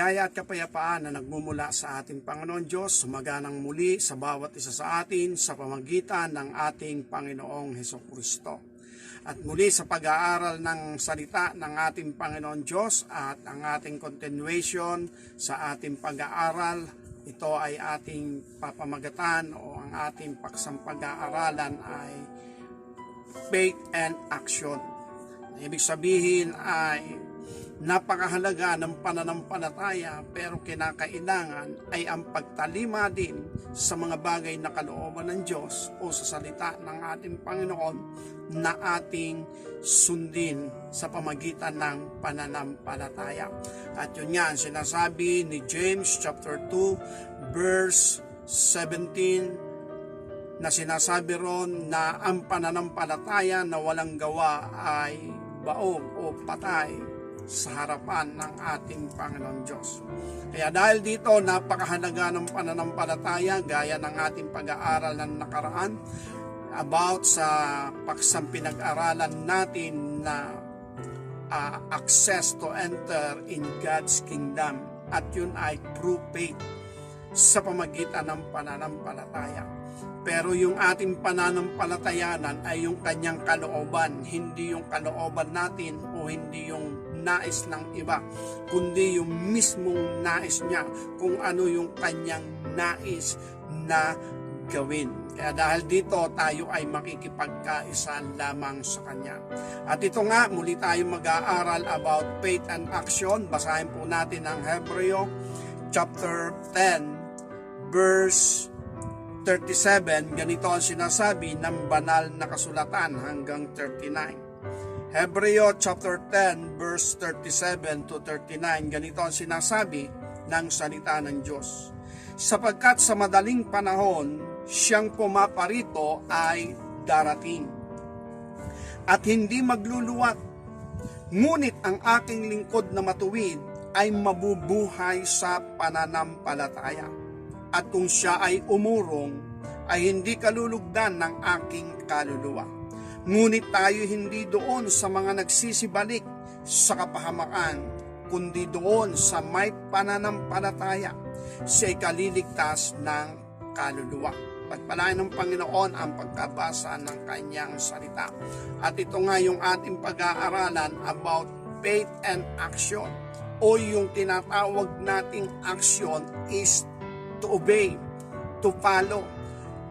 biyaya at kapayapaan na nagmumula sa ating Panginoon Diyos sumaganang muli sa bawat isa sa atin sa pamamagitan ng ating Panginoong Hesukristo. At muli sa pag-aaral ng salita ng ating Panginoon Diyos at ang ating continuation sa ating pag-aaral, ito ay ating papamagatan o ang ating paksang pag-aaralan ay faith and action. Ibig sabihin ay napakahalaga ng pananampalataya pero kinakailangan ay ang pagtalima din sa mga bagay na kalooban ng Diyos o sa salita ng ating Panginoon na ating sundin sa pamagitan ng pananampalataya. At yun nga ang sinasabi ni James chapter 2 verse 17 na sinasabi ron na ang pananampalataya na walang gawa ay baog o patay sa harapan ng ating Panginoon Diyos. Kaya dahil dito napakahalaga ng pananampalataya gaya ng ating pag-aaral ng nakaraan about sa paksang pinag-aralan natin na access to enter in God's kingdom at yun ay through faith sa pamagitan ng pananampalataya. Pero yung ating pananampalatayanan ay yung kanyang kalooban, hindi yung kalooban natin o hindi yung nais ng iba, kundi yung mismong nais niya kung ano yung kanyang nais na gawin. Kaya dahil dito tayo ay makikipagkaisa lamang sa Kanya. At ito nga, muli tayo mag-aaral about faith and action. Basahin po natin ang Hebreo chapter 10 verse 37. Ganito ang sinasabi ng banal na kasulatan hanggang 39. Hebreo chapter 10 verse 37 to 39, ganito ang sinasabi ng salita ng Diyos. Sapagkat sa madaling panahon, siyang pumaparito ay darating at hindi magluluwat. Ngunit ang aking lingkod na matuwid ay mabubuhay sa pananampalataya. At kung siya ay umurong, ay hindi kalulugdan ng aking kaluluwa. Ngunit tayo hindi doon sa mga nagsisibalik sa kapahamakan, kundi doon sa may pananampalataya, siya'y kaliligtas ng kaluluwa. Pagpalain ng Panginoon ang pagkabasa ng kanyang salita. At ito nga yung ating pag-aaralan about faith and action, o yung tinatawag nating action is to obey, to follow,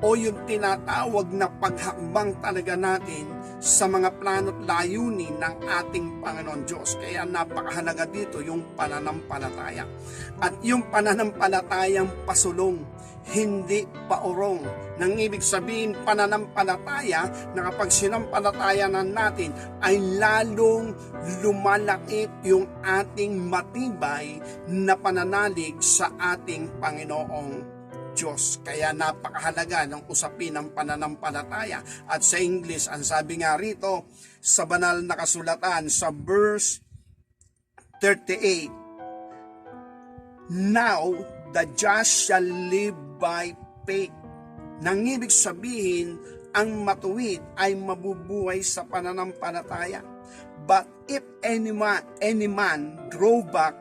o yung tinatawag na paghakbang talaga natin sa mga plano't layunin ng ating Panginoon Diyos. Kaya napakahalaga dito yung pananampalataya. At yung pananampalatayang pasulong, hindi paurong. Nang ibig sabihin pananampalataya na kapag sinampalatayanan natin ay lalong lumalaki yung ating matibay na pananalig sa ating Panginoong Diyos. Kaya napakahalaga ng usapin ng pananampalataya. At sa English, ang sabi nga rito sa banal na kasulatan sa verse 38, Now the just shall live by faith. Nang ibig sabihin, ang matuwid ay mabubuhay sa pananampalataya. But if any man draw back,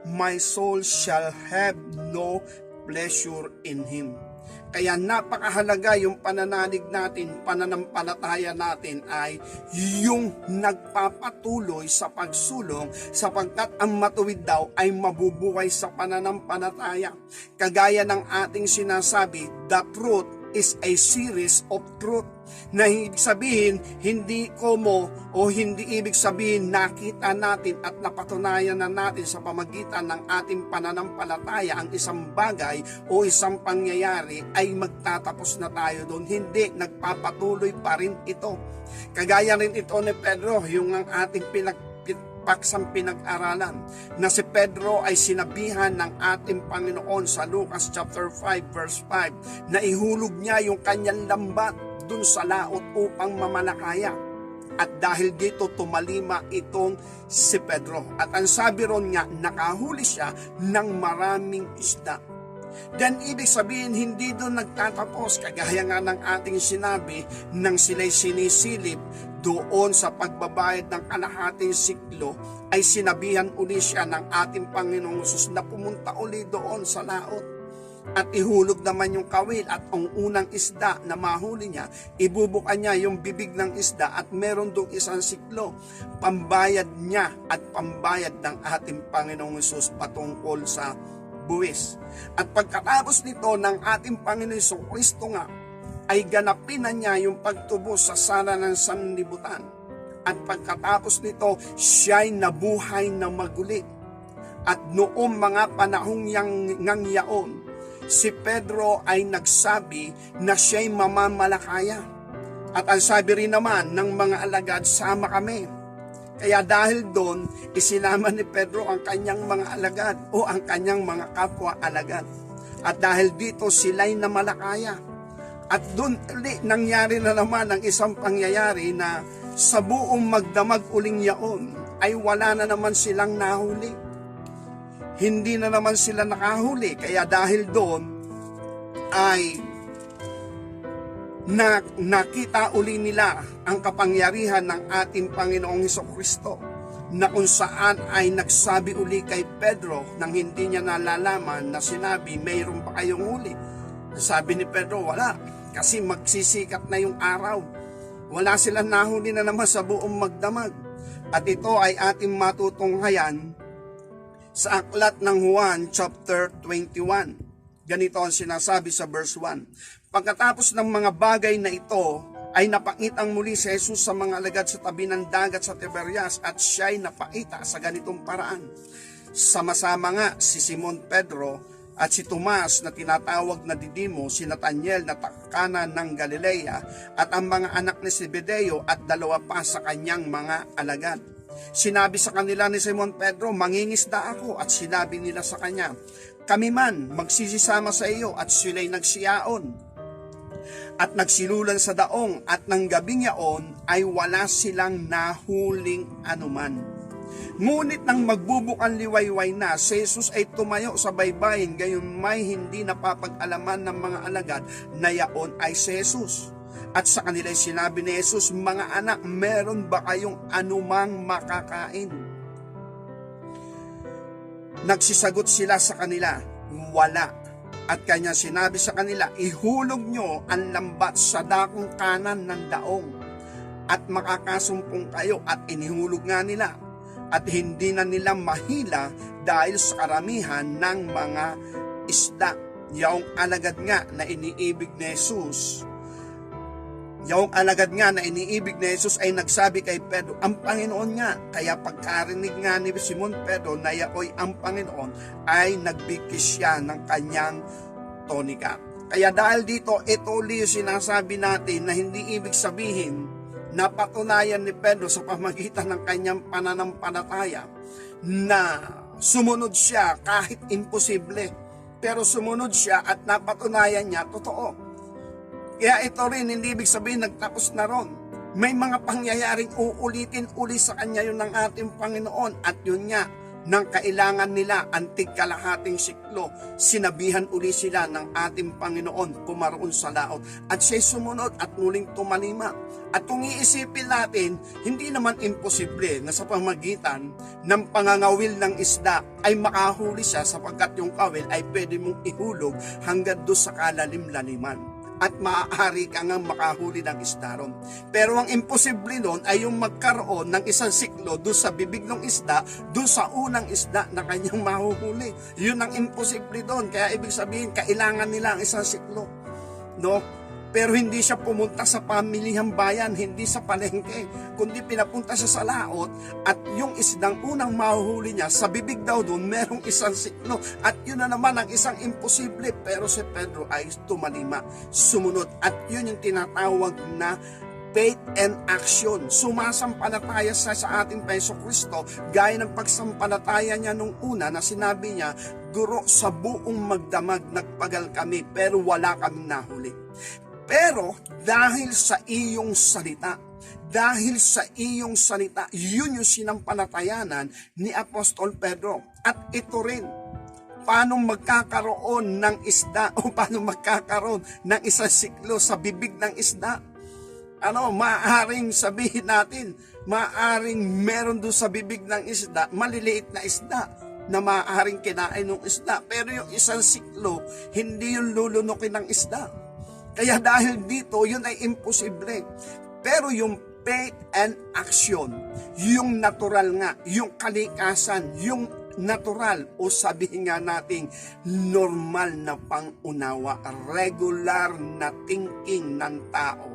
my soul shall have no pleasure in him. Kaya napakahalaga yung pananalig natin, pananampalataya natin ay yung nagpapatuloy sa pagsulong sapagkat ang matuwid daw ay mabubuhay sa pananampalataya. Kagaya ng ating sinasabi, the truth is a series of truth. Na ibig sabihin, hindi hindi ibig sabihin nakita natin at napatunayan na natin sa pamagitan ng ating pananampalataya ang isang bagay o isang pangyayari ay magtatapos na tayo doon. Hindi, nagpapatuloy pa rin ito. Kagaya rin ito ni Pedro, yung ang ating paksang pinag-aralan na si Pedro ay sinabihan ng ating Panginoon sa Lucas chapter 5 verse 5 na ihulog niya yung kanyang lambat dun sa laot upang mamalakaya. At dahil dito tumalima itong si Pedro. At ang sabi ron nga, nakahuli siya ng maraming isda. Then ibig sabihin, hindi doon nagtatapos. Kagaya nga ng ating sinabi, nang sila'y sinisilip doon sa pagbabayad ng kalahating siklo, ay sinabihan uli siya ng ating Panginoong Hesus na pumunta uli doon sa laot. At ihulog naman yung kawil at ang unang isda na mahuli niya, ibubukan niya yung bibig ng isda at meron doong isang siklo. Pambayad niya at pambayad ng ating Panginoong Hesus patungkol sa buwis. At pagkatapos nito ng ating Panginoong Hesus Kristo nga, ay ganapin na niya yung pagtubos sa sala ng sanlibutan. At pagkatapos nito, siya'y nabuhay na maguli. At noong mga panahong yaon, si Pedro ay nagsabi na siya'y mamamalakaya. At ang sabi rin naman ng mga alagad, sama kami. Kaya dahil doon, isinama ni Pedro ang kanyang mga alagad o ang kanyang mga kapwa alagad. At dahil dito, sila'y namalakaya. At doon nangyari na naman ang isang pangyayari na sa buong magdamag uling yaon ay wala na naman silang nahuli. Hindi na naman sila nakahuli. Kaya dahil doon ay nakita uli nila ang kapangyarihan ng ating Panginoong Hesukristo, na kung saan ay nagsabi uli kay Pedro nang hindi niya nalalaman na sinabi, mayroon pa kayong huli? Sabi ni Pedro, wala. Kasi magsisikat na yung araw. Wala silang nahuli na naman sa buong magdamag. At ito ay ating matutunghayan sa aklat ng Juan chapter 21. Ganito ang sinasabi sa verse 1. Pagkatapos ng mga bagay na ito, ay napakitang muli si Jesus sa mga alagad sa tabi ng dagat sa Tiberias, at siya'y napakita sa ganitong paraan. Sama-sama nga si Simon Pedro at si Tomas na tinatawag na Didimo, si Nathaniel na takkanan ng Galilea, at ang mga anak ni Zebedeo at dalawa pa sa kanyang mga alagad. Sinabi sa kanila ni Simon Pedro, mangingisda ako, at sinabi nila sa kanya, kami man magsisisama sa iyo, at sila'y nagsiyaon. At nagsilulan sa daong, at ng gabing yaon ay wala silang nahuling anuman. Ngunit nang magbubukan liwayway na, si Jesus ay tumayo sa baybayin, gayon may hindi napapag-alaman ng mga alagad na yaon ay si Jesus. At sa kanila sinabi ni Jesus, mga anak, meron ba kayong anumang makakain? Nagsisagot sila sa kanila, wala. At kanya sinabi sa kanila, ihulog nyo ang lambat sa dakong kanan ng daong, at makakasumpong kayo. At inihulog nga nila. At hindi na nila mahila dahil sa karamihan ng mga isda. Yung alagad nga na iniibig ni Jesus, ay nagsabi kay Pedro, ang Panginoon nga. Kaya pagkarinig nga ni Simon Pedro na yaoy ang Panginoon, ay nagbigkis siya ng kanyang tonika. Kaya dahil dito, ito ulit sinasabi natin na hindi ibig sabihin napatunayan ni Pedro sa pamagitan ng kanyang pananampalataya na sumunod siya kahit imposible. Pero sumunod siya at napatunayan niya totoo. Kaya ito rin, hindi ibig sabihin nagtapos na ron. May mga pangyayaring uulitin uli sa kanya yun ng ating Panginoon. At yun nga, nang kailangan nila antig kalahating siklo, sinabihan uli sila ng ating Panginoon pumaroon sa laot. At siya'y sumunod at muling tumalima. At kung iisipin natin, hindi naman imposible na sa pamagitan ng pangangawil ng isda ay makahuli siya, sapagkat yung kawil ay pwede mong ihulog hanggang doon sa kalalim-laliman. At maaari ka nga makahuli ng isda ron. Pero ang imposible nun ay yung magkaroon ng isang siklo doon sa bibig ng isda, doon sa unang isda na kanyang mahuhuli. Yun ang imposible doon. Kaya ibig sabihin, kailangan nila ang isang siklo. No? Pero hindi siya pumunta sa pamilihang bayan, hindi sa palengke, kundi pinapunta siya sa laot, at yung isdang unang mahuhuli niya, sa bibig daw doon, merong isang siklo. At yun na naman ang isang imposible, pero si Pedro ay tumalima, sumunod. At yun yung tinatawag na faith and action. Sumasampalataya sa ating Jesucristo, gaya ng pagsampalataya niya nung una na sinabi niya, Guro, sa buong magdamag nagpagal kami, pero wala kaming nahuli. Pero dahil sa iyong salita, yun yung sinampalatayanan ni Apostol Pedro. At ito rin, paano magkakaroon ng isda o paano magkakaroon ng isang siklo sa bibig ng isda? Maaring sabihin natin, maaring meron doon sa bibig ng isda, maliliit na isda, na maaring kinain ng isda. Pero yung isang siklo, hindi yung lulunukin ng isda. Kaya dahil dito, yun ay imposible. Pero yung faith and action, yung natural nga, yung kalikasan, yung natural o sabihin nga natin normal na pangunawa, regular na thinking ng tao.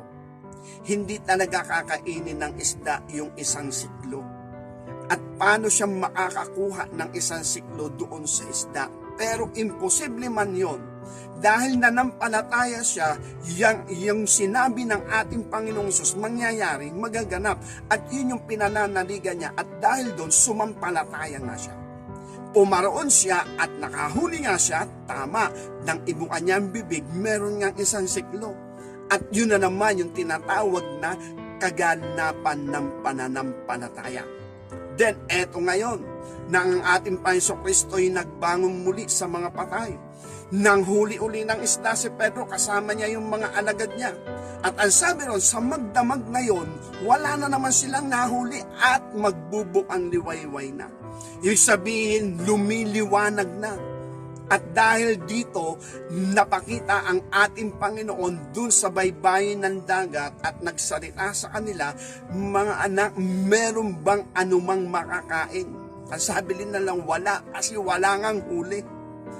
Hindi talaga kakainin ng isda yung isang siklo. At paano siya makakakuha ng isang siklo doon sa isda? Pero imposible man yon. Dahil nanampalataya siya, yung sinabi ng ating Panginoong Hesus mangyayari, magaganap. At yun yung pinananaligan niya. At dahil doon, sumampalataya nga siya. Pumaroon siya at nakahuli nga siya, tama, nang ibukan niya ang bibig, meron nga isang siklo. At yun na naman yung tinatawag na kaganapan ng pananampalataya. Then, eto ngayon, na ang ating Panginoong Kristo ay nagbangon muli sa mga patay. Nang huli-uli ng isda si Pedro, kasama niya yung mga alagad niya. At ang sabi ron, sa magdamag na yon, wala na naman silang nahuli at magbubukang liwayway na. Ibig sabihin, lumiliwanag na. At dahil dito, napakita ang ating Panginoon dun sa baybayin ng dagat at nagsalita sa kanila, mga anak, meron bang anumang makakain? Ang sabi nila lang, wala, kasi wala ngang huli.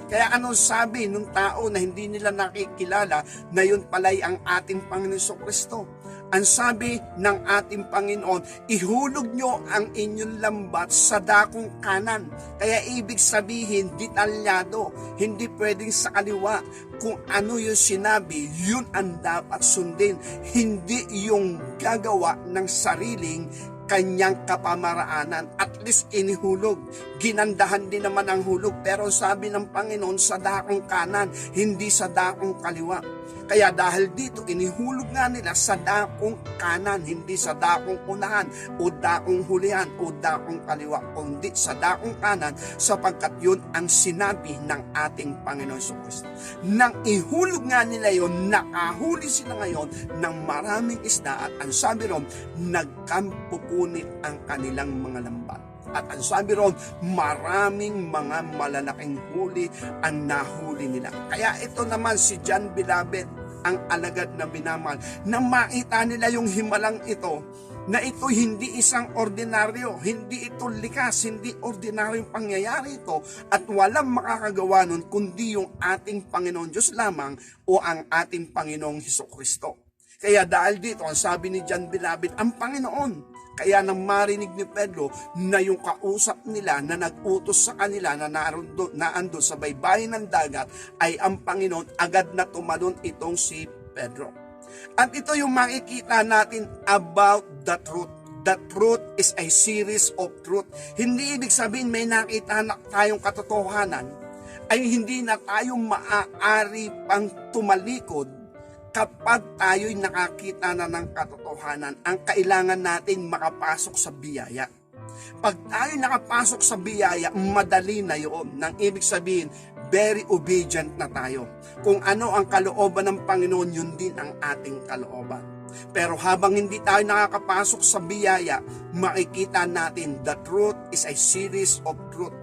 Kaya anong sabi nung tao na hindi nila nakikilala na yun pala'y ang ating Panginoon Kristo? Ang sabi ng ating Panginoon, ihulog nyo ang inyong lambat sa dakong kanan. Kaya ibig sabihin, detalyado, hindi pwedeng sa kaliwa. Kung ano yung sinabi, yun ang dapat sundin. Hindi yung gagawa ng sariling kanyang kapamaraanan. At least inihulog. Ginandahan din naman ang hulog. Pero sabi ng Panginoon, sa dakong kanan, hindi sa dakong kaliwa. Kaya dahil dito, inihulog nga nila sa dakong kanan, hindi sa dakong unahan, o dakong hulihan, o dakong kaliwa, kundi sa dakong kanan, sapagkat yun ang sinabi ng ating Panginoon Kristo. Nang ihulog nga nila yun, nakahuli sila ngayon ng maraming isda, at ang sabi ron, nagkampupunit ang kanilang mga lambat. At ang sabi ron, maraming mga malalaking huli ang nahuli nila. Kaya ito naman si John Beloved, ang alagad na binamahal, na makita nila yung himalang ito, na ito hindi isang ordinaryo, hindi ito likas, hindi ordinaryong pangyayari ito, at walang makakagawa nun kundi yung ating Panginoon Diyos lamang o ang ating Panginoong Hesukristo. Kaya dahil dito, ang sabi ni John Beloved, ang Panginoon. Kaya nang marinig ni Pedro na yung kausap nila na nag-utos sa kanila na naando sa baybayin ng dagat ay ang Panginoon, agad na tumalon itong si Pedro. At ito yung makikita natin about the truth. The truth is a series of truth. Hindi ibig sabihin may nakita na tayong katotohanan ay hindi na tayo maaari pang tumalikod. Kapag tayo'y nakakita na ng katotohanan, ang kailangan natin makapasok sa biyaya. Pag tayo nakapasok sa biyaya, madali na yun. Nang ibig sabihin, very obedient na tayo. Kung ano ang kalooban ng Panginoon, yun din ang ating kalooban. Pero habang hindi tayo nakakapasok sa biyaya, makikita natin the truth is a series of truth.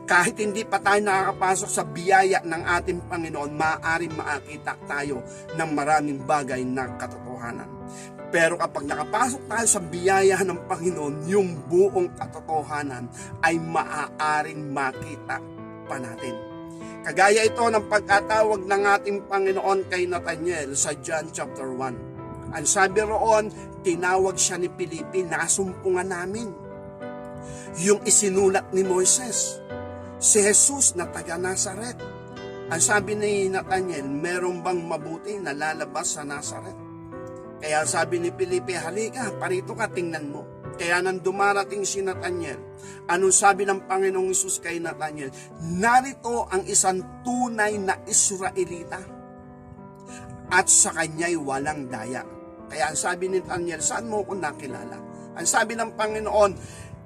Kahit hindi pa tayo nakakapasok sa biyaya ng ating Panginoon, maaaring makakita tayo ng maraming bagay na katotohanan. Pero kapag nakapasok tayo sa biyaya ng Panginoon, yung buong katotohanan ay maaaring makita pa natin. Kagaya ito ng pagkatawag ng ating Panginoon kay Nathanael sa John chapter 1. Ang sabi roon, tinawag siya ni Felipe, nasumpungan namin. Yung isinulat ni Moises, si Jesus na taga Nazaret. Ang sabi ni Nathanael, meron bang mabuti na lalabas sa Nazaret? Kaya sabi ni Felipe, halika, parito ka, tingnan mo. Kaya nang dumarating si Nathanael, anong sabi ng Panginoong Hesus kay Nathanael? Narito ang isang tunay na Israelita at sa kanya'y walang daya. Kaya ang sabi ni Nathanael, saan mo ko nakilala? Ang sabi ng Panginoon,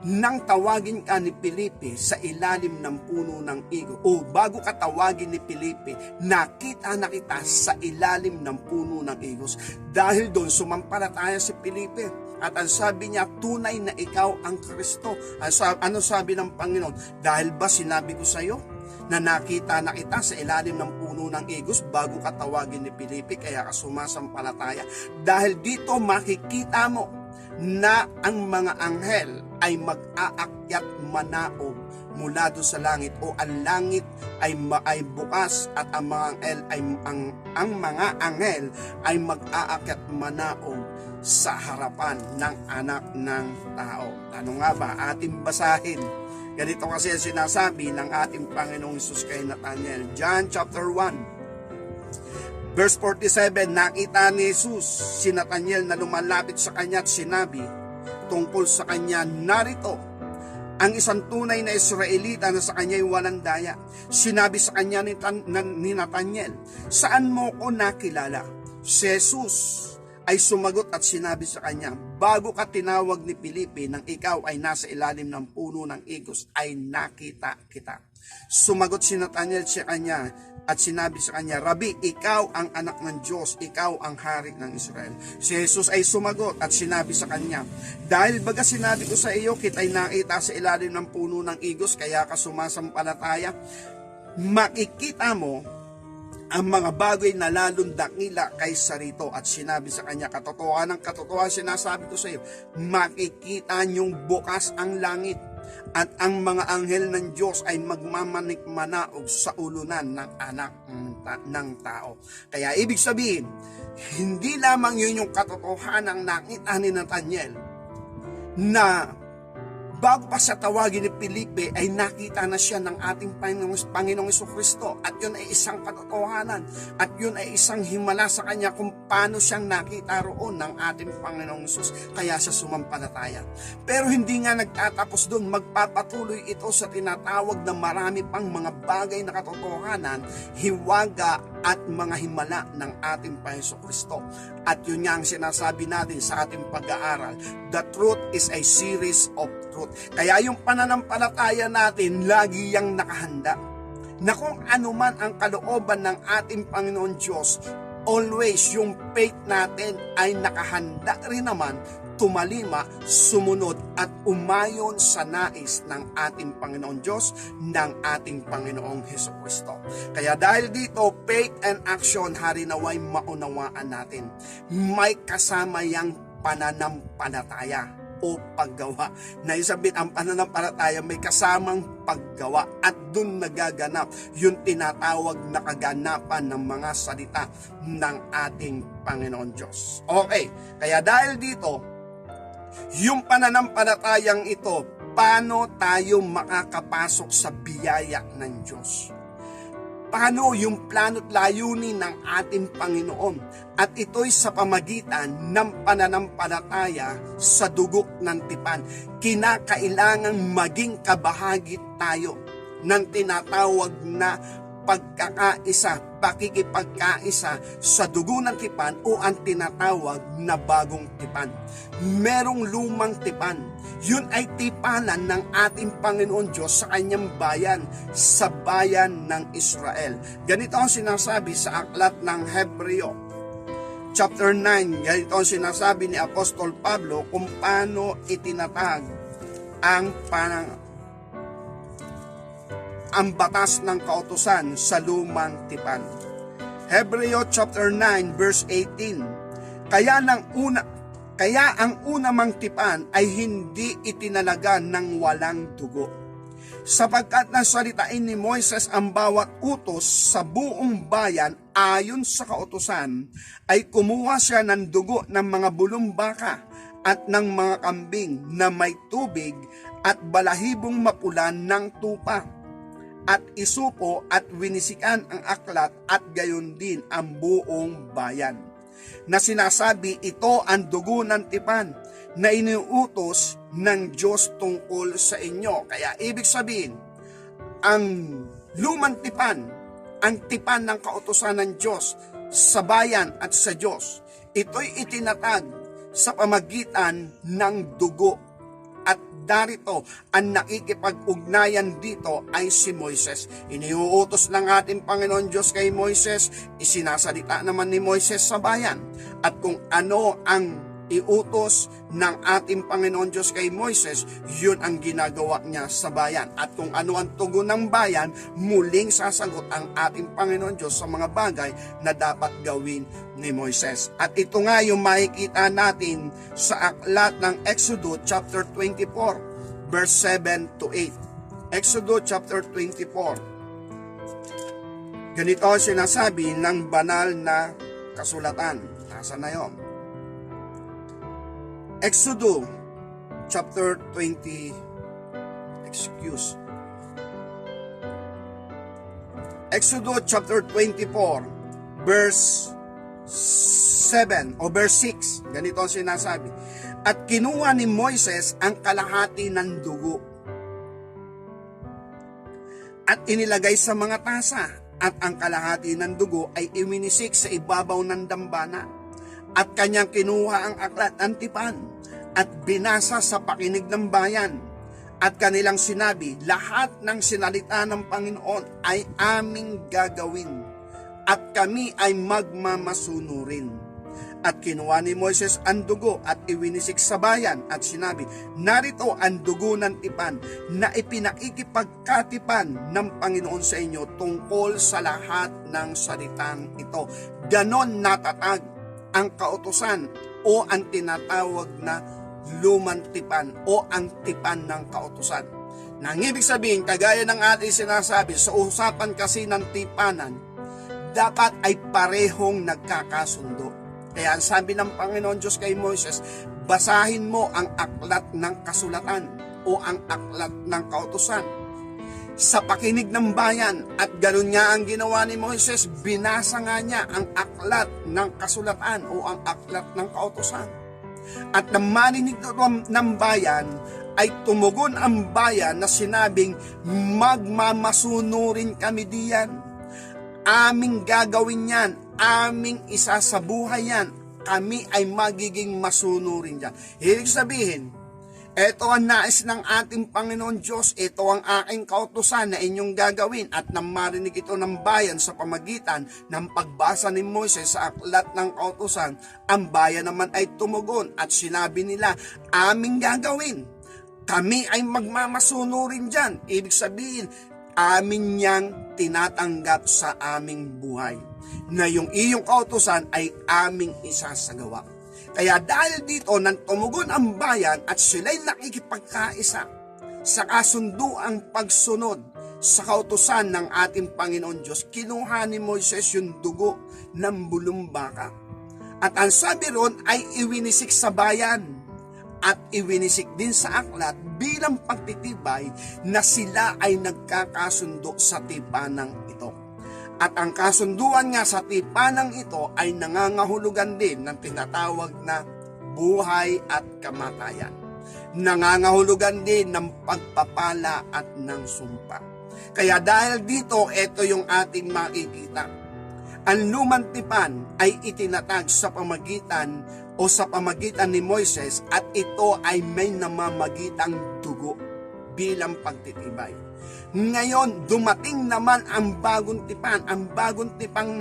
nang tawagin ka ni Felipe sa ilalim ng puno ng igos, o bago ka tawagin ni Felipe, nakita na kita sa ilalim ng puno ng igos. Dahil doon, sumampalataya si Felipe. At ang sabi niya, tunay na ikaw ang Kristo. Ano sabi ng Panginoon? Dahil ba sinabi ko sa iyo na nakita na kita sa ilalim ng puno ng igos bago ka tawagin ni Felipe, kaya ka sumasampalataya? Dahil dito makikita mo na ang mga anghel ay mag-aakyat manaog mula doon sa langit, o ang langit ay bukas at ang mga anghel ay mag-aakyat manaog sa harapan ng anak ng tao. Ano nga ba ating basahin? Ganito kasi ang sinasabi ng ating Panginoong Hesus kay Nathanael. John chapter 1 verse 47, nakita ni Jesus si Nathanael na lumalapit sa kanya at sinabi tungkol sa kanya, narito ang isang tunay na Israelita na sa kanya'y walang daya. Sinabi sa kanya ni Nathanael, saan mo ko nakilala? Si Jesus ay sumagot at sinabi sa kanya, bago ka tinawag ni Felipe nang ikaw ay nasa ilalim ng puno ng igos, ay nakita kita. Sumagot si Nathanael sa kanya at sinabi sa kanya, Rabi, ikaw ang anak ng Diyos, ikaw ang hari ng Israel. Si Jesus ay sumagot at sinabi sa kanya, dahil baga sinabi ko sa iyo, kita'y nakita sa ilalim ng puno ng igos, kaya ka sumasampalataya, makikita mo ang mga bagay na lalong dakila kaysa rito. At sinabi sa kanya, katotohanan sinasabi ko sa iyo, makikita niyong bukas ang langit at ang mga anghel ng Diyos ay magmamanikmanaog sa ulunan ng anak ng tao. Kaya ibig sabihin, hindi lamang yun yung katotohanan nakita ni Nathanael, na bago pa siya tawagin ni Felipe ay nakita na siya ng ating Panginoong Jesucristo, at yun ay isang katotohanan at yun ay isang himala sa kanya kung paano siyang nakita roon ng ating Panginoong Jesus, kaya siya sumampalataya. Pero hindi nga nagtatapos doon, magpapatuloy ito sa tinatawag na marami pang mga bagay na katotohanan, hiwaga at mga himala ng ating Panginoong Jesucristo. At yun nga ang sinasabi natin sa ating pag-aaral, the truth is a series of truth. Kaya yung pananampalataya natin, lagi yang nakahanda na kung ano man ang kalooban ng ating Panginoon Diyos, always yung faith natin ay nakahanda rin naman tumalima, sumunod at umayon sa nais ng ating Panginoon Diyos, ng ating Panginoong Jesucristo. Kaya dahil dito, faith and action, hari naway maunawaan natin, may kasama yang pananampalataya o paggawa. Naisabit, ang pananampalataya may kasamang paggawa, at dun nagaganap yung tinatawag na kaganapan ng mga salita ng ating Panginoon Diyos. Okay, kaya dahil dito, yung pananampalatayang ito, paano tayo makakapasok sa biyaya ng Diyos? Paano yung plano't layunin ng ating Panginoon? At ito'y sa pamagitan ng pananampalataya sa dugo ng tipan. Kinakailangang maging kabahagi tayo ng tinatawag na pagkakaisa, pakikipagkaisa sa dugo ng tipan, o ang tinatawag na bagong tipan. Merong lumang tipan. Yun ay tipanan ng ating Panginoon Diyos sa kanyang bayan, sa bayan ng Israel. Ganito ang sinasabi sa aklat ng Hebreo chapter 9. Ganito ang sinasabi ni Apostol Pablo kung paano itinatag ang batas ng kautusan sa lumang tipan. Hebreo chapter 9 verse 18. Kaya ang unang tipan ay hindi itinalaga ng walang dugo, sapagkat nasalitain ni Moises ang bawat utos sa buong bayan ayon sa kautusan, ay kumuha siya ng dugo ng mga bulong baka at ng mga kambing na may tubig at balahibong mapula ng tupa, at isupo at winisikan ang aklat at gayon din ang buong bayan, na sinasabi, ito ang dugo ng tipan na iniuutos ng Diyos tungkol sa inyo. Kaya ibig sabihin, ang lumang tipan, ang tipan ng kautusan ng Diyos sa bayan at sa Diyos, ito'y itinatag sa pamagitan ng dugo At darito, ang nakikipag-ugnayan dito ay si Moises. Iniuutos ng ating Panginoon Diyos kay Moises, isinasalita naman ni Moises sa bayan. At kung ano ang iutos ng ating Panginoon Diyos kay Moises, yun ang ginagawa niya sa bayan. At kung ano ang tugon ng bayan, muling sasagot ang ating Panginoon Diyos sa mga bagay na dapat gawin ni Moises. At ito nga yung makikita natin sa aklat ng Exodus chapter 24, verse 7 to 8. Exodus chapter 24. Ganito ang sinasabi ng banal na kasulatan. Nasa na yun? Exodus chapter 20, Exodus chapter 24 verse 7 o verse 6. Ganito ang sinasabi. At kinuha ni Moises ang kalahati ng dugo at inilagay sa mga tasa, at ang kalahati ng dugo ay iminisik sa ibabaw ng dambana. At kanyang kinuha ang aklat ng tipan at binasa sa pakinig ng bayan. At kanilang sinabi, lahat ng sinalita ng Panginoon ay aming gagawin at kami ay magmamasunurin. At kinuha ni Moises ang dugo at iwinisik sa bayan at sinabi, narito ang dugo ng tipan na ipinakikipagkatipan ng Panginoon sa inyo tungkol sa lahat ng salitang ito. Ganon natatag ang kautusan o ang tinatawag na lumang tipan o ang tipan ng kautusan. Nang ibig sabihin, kagaya ng ating sinasabi, sa usapan kasi ng tipanan, dapat ay parehong nagkakasundo. Kaya ang sabi ng Panginoon Diyos kay Moises, basahin mo ang aklat ng kasulatan o ang aklat ng kautusan sa pakinig ng bayan. At ganoon nga ang ginawa ni Moises, binasa nga niya ang aklat ng kasulatan o ang aklat ng kautusan. At nang marinig ng bayan, ay tumugon ang bayan na sinabing, magmamasunurin kami diyan. Aming gagawin yan, aming isasabuhay yan, kami ay magiging masunurin diyan. Ibig sabihin, ito ang nais ng ating Panginoon Diyos, ito ang aking kautusan na inyong gagawin. At nang marinig ito ng bayan sa pamagitan ng pagbasa ni Moises sa aklat ng kautusan, ang bayan naman ay tumugon at sinabi nila, aming gagawin. Kami ay magmamasunurin dyan. Ibig sabihin, amin niyang tinatanggap sa aming buhay, na yung iyong kautusan ay aming isasagawa. Kaya dahil dito, nang tumugon ang bayan at sila'y nakikipagkaisa sa kasunduang pagsunod sa kautusan ng ating Panginoon Diyos, kinuha ni Moises yung dugo ng bulumbaka. At ang sabi ron ay iwinisik sa bayan at iwinisik din sa aklat bilang pagtitibay na sila ay nagkakasundo sa tipanang ito. At ang kasunduan nga sa tipanang ito ay nangangahulugan din ng tinatawag na buhay at kamatayan. Nangangahulugan din ng pagpapala at ng sumpa. Kaya dahil dito, ito yung ating makikita. Ang lumang tipan ay itinatag sa pamagitan ni Moises, at ito ay may namamagitang dugo bilang pagtitibay. Ngayon, dumating naman ang bagong tipan. Ang bagong tipan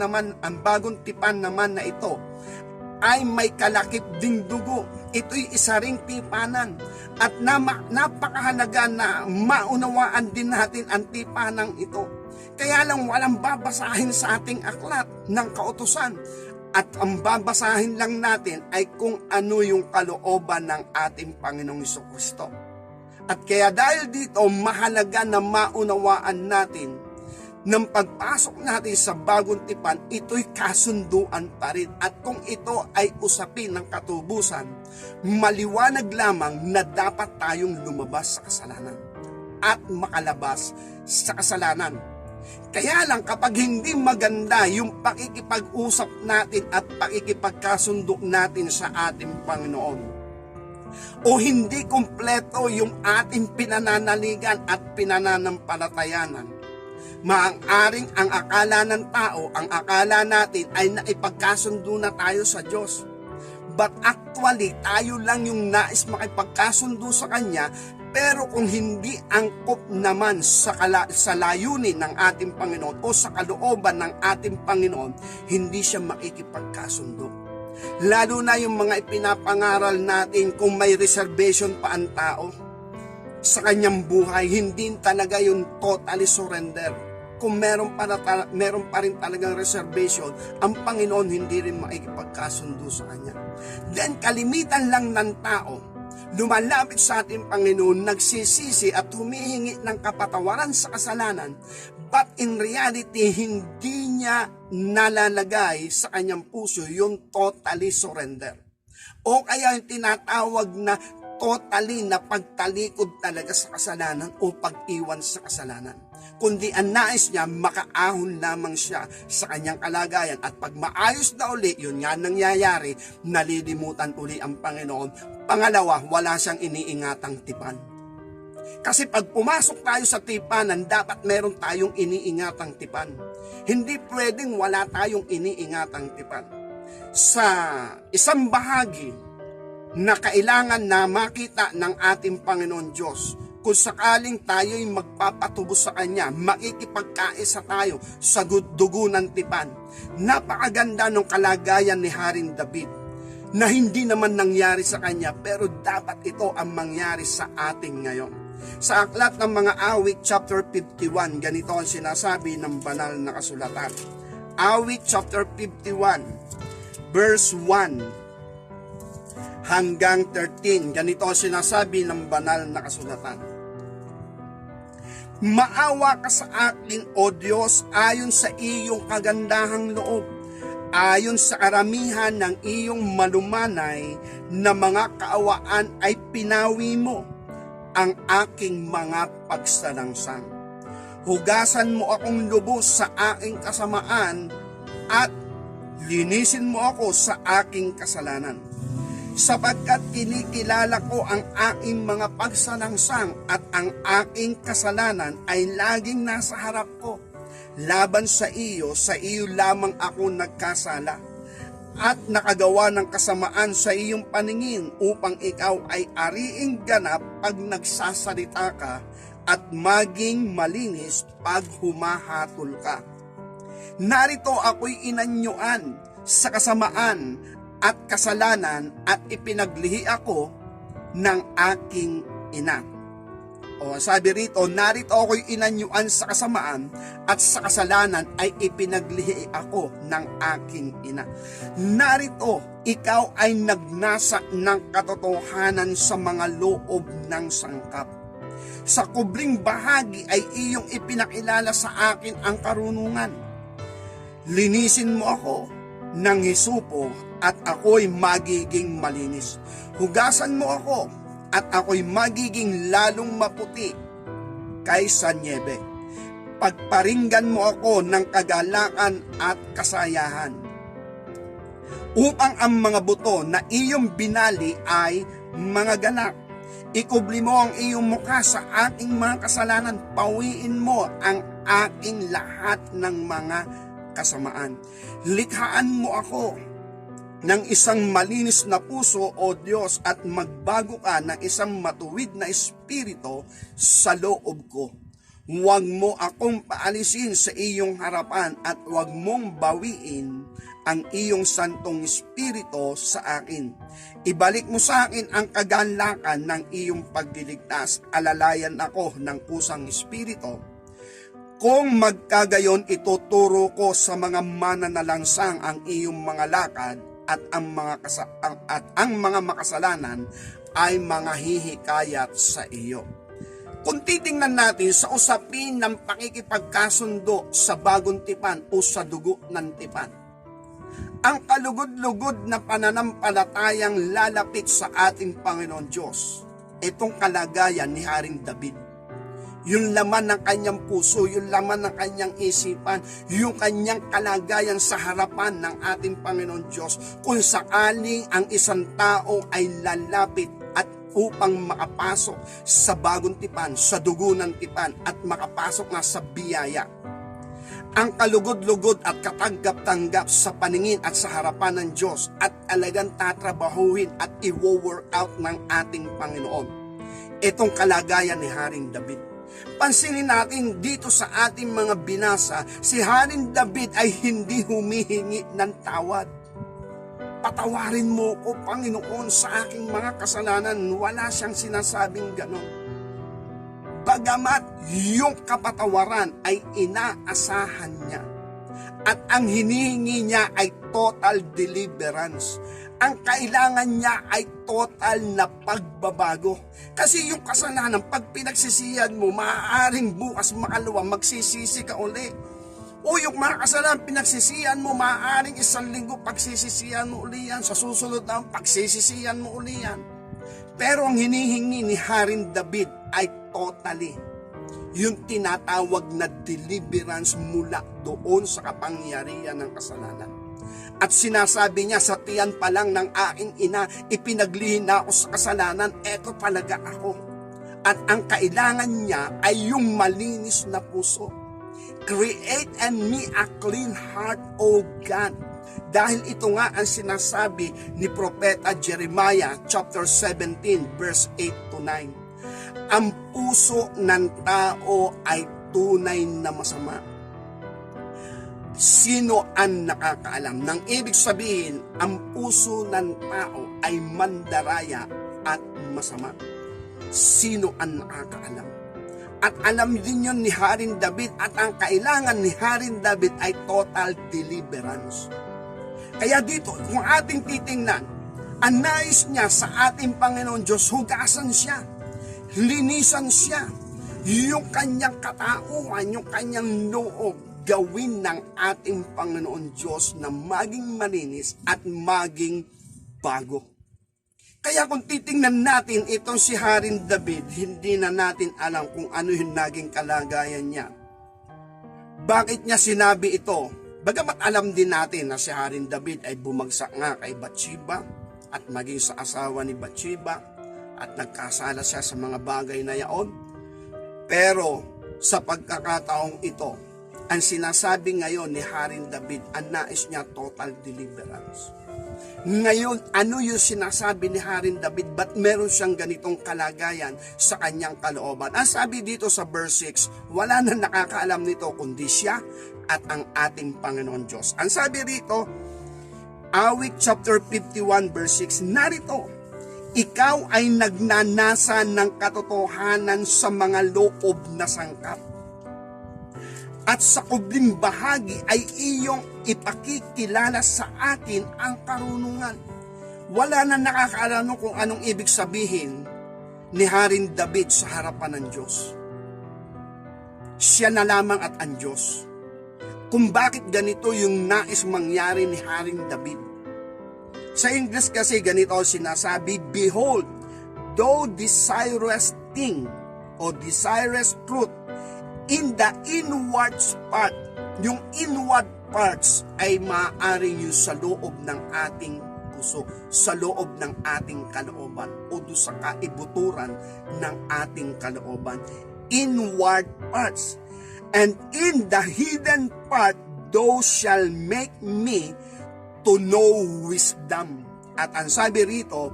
naman na ito ay may kalakip ding dugo. Ito'y isa ring tipanan. At napakahalaga na maunawaan din natin ang tipanang ito. Kaya lang walang babasahin sa ating aklat ng kautusan. At ang babasahin lang natin ay kung ano yung kalooban ng ating Panginoong Jesucristo. At kaya dahil dito, mahalaga na maunawaan natin ng pagpasok natin sa bagong tipan, ito'y kasunduan pa rin. At kung ito ay usapin ng katubusan, maliwanag lamang na dapat tayong lumabas sa kasalanan at makalabas sa kasalanan. Kaya lang kapag hindi maganda yung pakikipag-usap natin at pakikipagkasundo natin sa ating Panginoon, o hindi kumpleto yung ating pinananaligan at pinananampalatayanan, maaaring ang akala ng tao, ang akala natin ay naipagkasundo na tayo sa Diyos. But actually, tayo lang yung nais makipagkasundo sa Kanya, pero kung hindi angkop naman sa layunin ng ating Panginoon o sa kalooban ng ating Panginoon, hindi siya makikipagkasundo. Lalo na yung mga ipinapangaral natin, kung may reservation pa ang tao sa kanyang buhay, hindi talaga yung totally surrender. Kung meron pa rin talagang reservation, ang Panginoon hindi rin makikipagkasundo sa kanya. Then kalimitan lang ng tao, lumalapit sa ating Panginoon, nagsisisi at humihingi ng kapatawaran sa kasalanan, but in reality, hindi niya nalalagay sa kanyang puso yung totally surrender. O kaya yung tinatawag na totally na pagtalikod talaga sa kasalanan o pag-iwan sa kasalanan. Kundi ang nais niya, makaahon lamang siya sa kanyang kalagayan. At pag maayos na uli, yun nga nangyayari, nalilimutan uli ang Panginoon. Pangalawa, wala siyang iniingatang tipan. Kasi pag pumasok tayo sa tipanan, dapat meron tayong iniingatang tipan. Hindi pwedeng wala tayong iniingatang tipan. Sa isang bahagi na kailangan na makita ng ating Panginoon Diyos, kung sakaling tayo'y magpapatubos sa Kanya, makikipagkaisa tayo sa dugo ng tipan. Napakaganda ng kalagayan ni Haring David na hindi naman nangyari sa kanya, pero dapat ito ang mangyari sa ating ngayon. Sa Aklat ng Mga Awit chapter 51, ganito ang sinasabi ng banal na kasulatan. Awit chapter 51 verse 1 hanggang 13, ganito ang sinasabi ng banal na kasulatan. Maawa ka sa akin, O Diyos, ayon sa iyong kagandahang loob, ayon sa karamihan ng iyong malumanay na mga kaawaan ay pinawi mo ang aking mga pagsalangsang. Hugasan mo akong lubos sa aking kasamaan at linisin mo ako sa aking kasalanan. Sapagkat kinikilala ko ang aking mga pagsalangsang at ang aking kasalanan ay laging nasa harap ko. Laban sa iyo lamang ako nagkasala at nakagawa ng kasamaan sa iyong paningin upang ikaw ay ariing ganap pag nagsasalita ka at maging malinis pag humahatol ka. Narito ako'y inanyuan sa kasamaan at kasalanan at ipinaglihi ako ng aking ina. O sabi rito, narito ako'y inanyuan sa kasamaan at sa kasalanan ay ipinaglihi ako ng aking ina. Narito, ikaw ay nagnasa ng katotohanan sa mga loob ng sangkap. Sa kubling bahagi ay iyong ipinakilala sa akin ang karunungan. Linisin mo ako ng hisupo at ako'y magiging malinis. Hugasan mo ako at ako'y magiging lalong maputi kaysa niebe. Pagparinggan mo ako ng kagalakan at kasayahan, upang ang mga buto na iyong binali ay mga galak. Ikubli mo ang iyong mukha sa aking mga kasalanan, pawiin mo ang aking lahat ng mga kasamaan. Likhaan mo ako ng isang malinis na puso, O Diyos, at magbago ka ng isang matuwid na espiritu sa loob ko. Huwag mo akong paalisin sa iyong harapan at huwag mong bawiin ang iyong santong espiritu sa akin. Ibalik mo sa akin ang kagalakan ng iyong pagliligtas. Alalayan ako ng kusang espiritu. Kung magkagayon, ituturo ko sa mga mananalangsang ang iyong mga lakad at ang mga makasalanan ay mga hihikayat sa iyo. Kung titingnan natin sa usapin ng pakikipagkasundo sa bagong tipan o sa dugo ng tipan, ang kalugod-lugod na pananampalatayang lalapit sa ating Panginoon Diyos, itong kalagayan ni Haring David. Yung laman ng kanyang puso, yung laman ng kanyang isipan, yung kanyang kalagayan sa harapan ng ating Panginoon Diyos, kung sakaling ang isang tao ay lalapit at upang makapasok sa bagong tipan, sa dugo ng tipan, at makapasok na sa biyaya. ang kalugod-lugod at katanggap-tanggap sa paningin at sa harapan ng Diyos at alagang tatrabahuhin at i-work out ng ating Panginoon. Itong kalagayan ni Haring David. Pansinin natin dito sa ating mga binasa, si Haring David ay hindi humihingi ng tawad. Patawarin mo ko, Panginoon, sa aking mga kasalanan. Wala siyang sinasabing ganon. Bagamat yung kapatawaran ay inaasahan niya. At ang hinihingi niya ay total deliverance. Ang kailangan niya ay total na pagbabago. Kasi yung kasalanan, pag pinagsisihan mo, maaaring bukas makalawa, magsisisi ka uli. O yung mga kasalanan, pinagsisihan mo, maaaring isang linggo, pagsisisihan mo uli yan. Sa susunod na, pagsisisihan mo uli yan. Pero ang hinihingi ni Haring David ay totally yung tinatawag na deliverance mula doon sa kapangyarihan ng kasalanan. At sinasabi niya, sa tiyan pa lang ng aking ina, ipinaglihin na ako sa kasalanan, eto talaga ako. At ang kailangan niya ay yung malinis na puso. Create in me a clean heart, O God. Dahil ito nga ang sinasabi ni Propeta Jeremiah chapter 17 verse 8 to 9. Ang puso ng tao ay tunay na masama. Sino ang nakakaalam? Nang ibig sabihin, ang puso ng tao ay mandaraya at masama. Sino ang nakakaalam? At alam din yun ni Haring David, at ang kailangan ni Haring David ay total deliverance. Kaya dito, kung ating titingnan, ang nais niya sa ating Panginoon Diyos, hugasan siya, linisan siya, yung kanyang katauhan, yung kanyang loob, gawin ng ating Panginoon Diyos na maging malinis at maging bago. Kaya kung titingnan natin itong si Haring David, hindi na natin alam kung ano yung naging kalagayan niya. Bakit niya sinabi ito? Bagamat alam din natin na si Haring David ay bumagsak nga kay Bathsheba at maging sa asawa ni Bathsheba at nagkasala siya sa mga bagay na yaon. Pero sa pagkakataong ito, ang sinasabi ngayon ni Haring David, ang nais niya total deliverance. Ngayon, ano yung sinasabi ni Haring David? Ba't meron siyang ganitong kalagayan sa kanyang kalooban? Ang sabi dito sa verse 6, wala na nakakaalam nito kundi siya at ang ating Panginoon Diyos. Ang sabi rito, Awit chapter 51 verse 6, narito, ikaw ay nagnanasa ng katotohanan sa mga loob na sangkap. At sa kubling bahagi ay iyong ipakikilala sa atin ang karunungan. Wala na nakakaalam kung anong ibig sabihin ni Haring David sa harapan ng Diyos. Siya na lamang at ang Diyos. Kung bakit ganito yung nais mangyari ni Haring David. Sa English kasi ganito sinasabi, behold, thou desirous thing o desirous truth in the inward part. Yung inward parts ay maaaring yung sa loob ng ating puso, sa loob ng ating kalooban o doon sa kaibuturan ng ating kalooban. Inward parts. And in the hidden part, thou shall make me to know wisdom. At ang sabi rito,